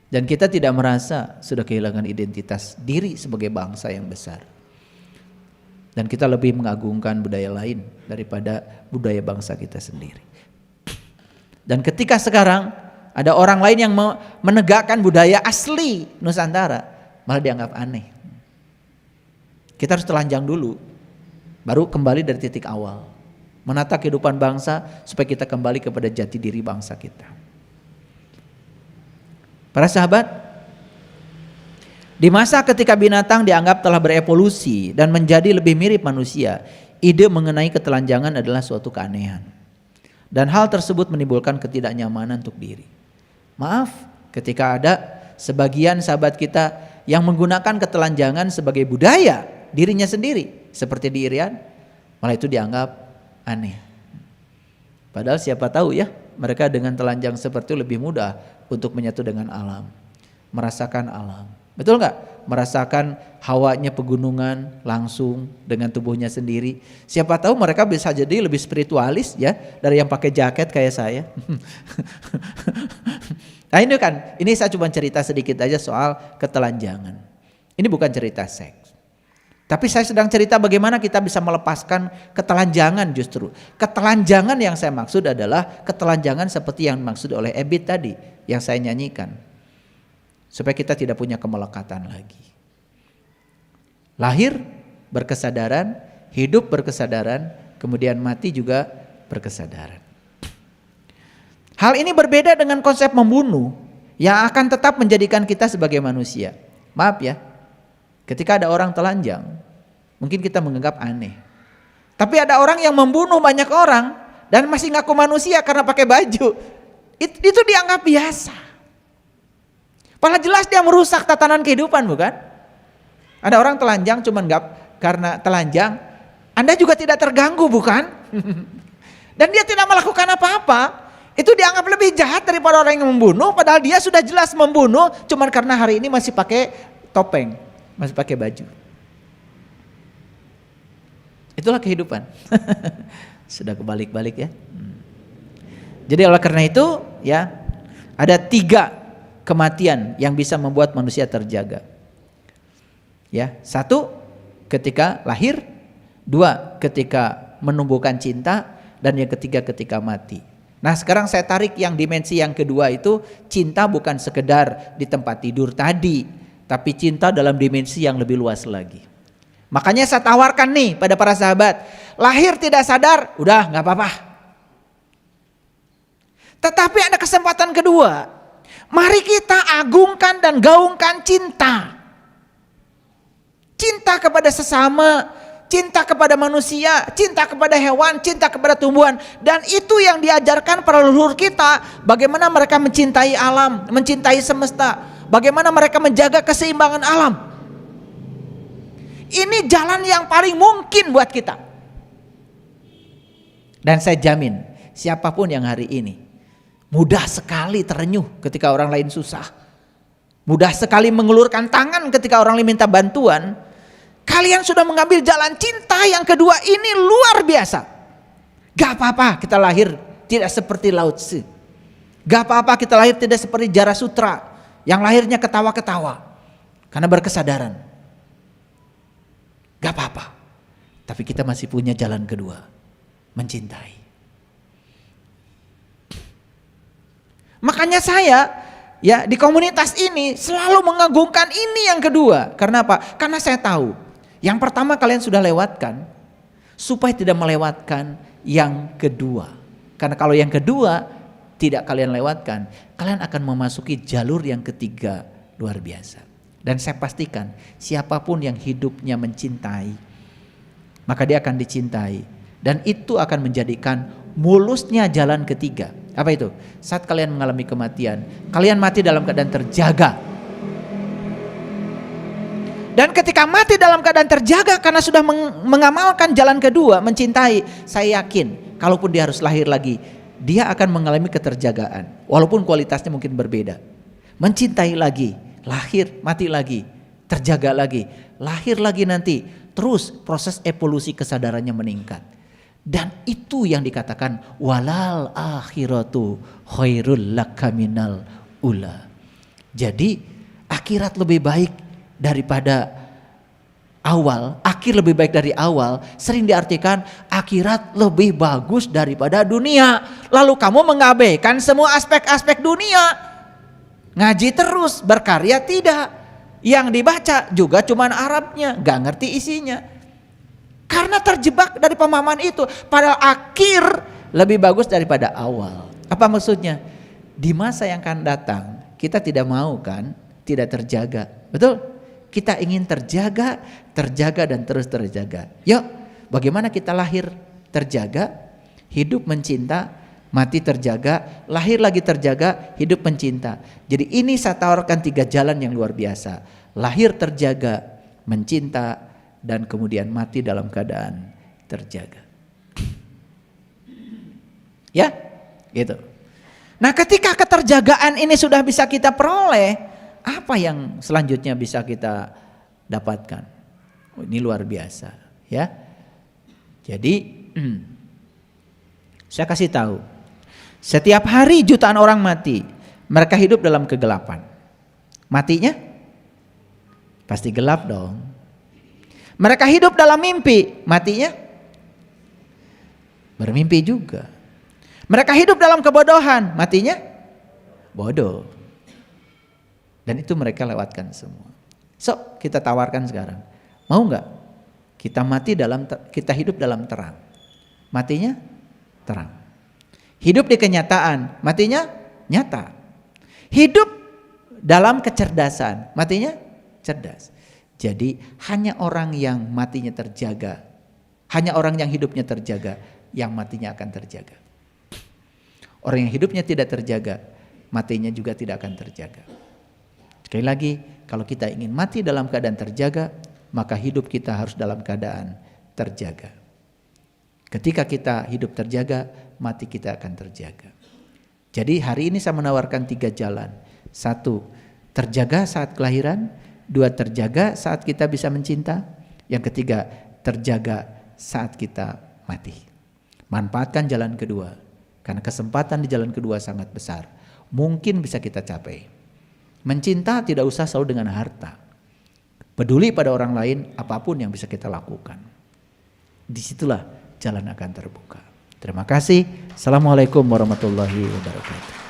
Dan kita tidak merasa sudah kehilangan identitas diri sebagai bangsa yang besar. Dan kita lebih mengagungkan budaya lain daripada budaya bangsa kita sendiri. Dan ketika sekarang ada orang lain yang menegakkan budaya asli Nusantara, malah dianggap aneh. Kita harus telanjang dulu, baru kembali dari titik awal. Menata kehidupan bangsa supaya kita kembali kepada jati diri bangsa kita. Para sahabat, di masa ketika binatang dianggap telah berevolusi dan menjadi lebih mirip manusia, ide mengenai ketelanjangan adalah suatu keanehan. Dan hal tersebut menimbulkan ketidaknyamanan untuk diri. Maaf, ketika ada sebagian sahabat kita yang menggunakan ketelanjangan sebagai budaya dirinya sendiri, seperti di Irian, malah itu dianggap aneh. Padahal siapa tahu ya, mereka dengan telanjang seperti itu lebih mudah untuk menyatu dengan alam, merasakan alam. Betul nggak? Merasakan hawanya pegunungan langsung dengan tubuhnya sendiri. Siapa tahu mereka bisa jadi lebih spiritualis ya dari yang pakai jaket kayak saya. Nah ini kan, ini saya cuma cerita sedikit aja soal ketelanjangan. Ini bukan cerita seks. Tapi saya sedang cerita bagaimana kita bisa melepaskan ketelanjangan justru. Ketelanjangan yang saya maksud adalah ketelanjangan seperti yang dimaksud oleh Ebit tadi yang saya nyanyikan. Supaya kita tidak punya kemelekatan lagi. Lahir berkesadaran, hidup berkesadaran, kemudian mati juga berkesadaran. Hal ini berbeda dengan konsep membunuh yang akan tetap menjadikan kita sebagai manusia. Maaf ya, ketika ada orang telanjang, mungkin kita menganggap aneh. Tapi ada orang yang membunuh banyak orang dan masih ngaku manusia karena pakai baju. Itu dianggap biasa. Padahal jelas dia merusak tatanan kehidupan, bukan? Ada orang telanjang cuman enggak karena telanjang, Anda juga tidak terganggu, bukan? Dan dia tidak melakukan apa-apa. Itu dianggap lebih jahat daripada orang yang membunuh, padahal dia sudah jelas membunuh cuman karena hari ini masih pakai topeng, masih pakai baju. Itulah kehidupan. Sudah kebalik-balik ya. Jadi oleh karena itu ya, ada 3 kematian yang bisa membuat manusia terjaga. Ya, 1 ketika lahir, 2 ketika menumbuhkan cinta, dan yang ketiga ketika mati. Nah sekarang saya tarik yang dimensi yang kedua itu, cinta bukan sekedar di tempat tidur tadi, tapi cinta dalam dimensi yang lebih luas lagi. Makanya saya tawarkan nih pada para sahabat, lahir tidak sadar, udah gak apa-apa. Tetapi ada kesempatan kedua, mari kita agungkan dan gaungkan cinta. Cinta kepada sesama, cinta kepada manusia, cinta kepada hewan, cinta kepada tumbuhan. Dan itu yang diajarkan para leluhur kita. Bagaimana mereka mencintai alam, mencintai semesta. Bagaimana mereka menjaga keseimbangan alam. Ini jalan yang paling mungkin buat kita. Dan saya jamin, siapapun yang hari ini mudah sekali terenyuh ketika orang lain susah. Mudah sekali mengelurkan tangan ketika orang lain minta bantuan. Kalian sudah mengambil jalan cinta yang kedua ini luar biasa. Gak apa-apa kita lahir tidak seperti Lao Tzu. Gak apa-apa kita lahir tidak seperti Jarasutra yang lahirnya ketawa-ketawa karena berkesadaran. Gak apa-apa. Tapi kita masih punya jalan kedua, mencintai. Makanya saya ya di komunitas ini selalu mengagungkan ini yang kedua. Karena apa? Karena saya tahu yang pertama kalian sudah lewatkan, supaya tidak melewatkan yang kedua. Karena kalau yang kedua tidak kalian lewatkan, kalian akan memasuki jalur yang ketiga luar biasa. Dan saya pastikan siapapun yang hidupnya mencintai, maka dia akan dicintai. Dan itu akan menjadikan mulusnya jalan ketiga. Apa itu? Saat kalian mengalami kematian, kalian mati dalam keadaan terjaga. Dan ketika mati dalam keadaan terjaga karena sudah mengamalkan jalan kedua, mencintai, saya yakin kalaupun dia harus lahir lagi, dia akan mengalami keterjagaan. Walaupun kualitasnya mungkin berbeda. Mencintai lagi, lahir, mati lagi, terjaga lagi, lahir lagi nanti. Terus proses evolusi kesadarannya meningkat. Dan itu yang dikatakan walal akhiratu khairul laka minal ula. Jadi akhirat lebih baik daripada awal, akhir lebih baik dari awal, sering diartikan akhirat lebih bagus daripada dunia. Lalu kamu mengabaikan semua aspek-aspek dunia. Ngaji terus, berkarya tidak. Yang dibaca juga cuman Arabnya, gak ngerti isinya. Karena terjebak dari pemahaman itu. Padahal akhir lebih bagus daripada awal. Apa maksudnya? Di masa yang akan datang, kita tidak mau kan, tidak terjaga. Betul? Kita ingin terjaga, terjaga dan terus terjaga. Yuk, bagaimana kita lahir terjaga, hidup mencinta, mati terjaga, lahir lagi terjaga, hidup mencinta. Jadi ini saya tawarkan 3 jalan yang luar biasa. Lahir terjaga, mencinta, dan kemudian mati dalam keadaan terjaga. Ya, gitu. Nah ketika keterjagaan ini sudah bisa kita peroleh, Apa yang selanjutnya bisa kita dapatkan? Oh, ini luar biasa, ya. Jadi saya kasih tahu, setiap hari jutaan orang mati, mereka hidup dalam kegelapan. Matinya pasti gelap dong. Mereka hidup dalam mimpi, matinya bermimpi juga. Mereka hidup dalam kebodohan, matinya bodoh. Dan itu mereka lewatkan semua. So, kita tawarkan sekarang. Mau nggak kita hidup dalam terang? Matinya terang. Hidup di kenyataan, matinya nyata. Hidup dalam kecerdasan, matinya cerdas. Jadi hanya orang yang matinya terjaga, hanya orang yang hidupnya terjaga, yang matinya akan terjaga. Orang yang hidupnya tidak terjaga, matinya juga tidak akan terjaga. Sekali lagi, kalau kita ingin mati dalam keadaan terjaga, maka hidup kita harus dalam keadaan terjaga. Ketika kita hidup terjaga, mati kita akan terjaga. Jadi hari ini saya menawarkan 3 jalan. 1, terjaga saat kelahiran. 2, terjaga saat kita bisa mencinta. Yang ketiga, terjaga saat kita mati. Manfaatkan jalan kedua, karena kesempatan di jalan kedua sangat besar. Mungkin bisa kita capai. Mencinta tidak usah selalu dengan harta. Peduli pada orang lain, apapun yang bisa kita lakukan. Disitulah jalan akan terbuka. Terima kasih. Assalamualaikum warahmatullahi wabarakatuh.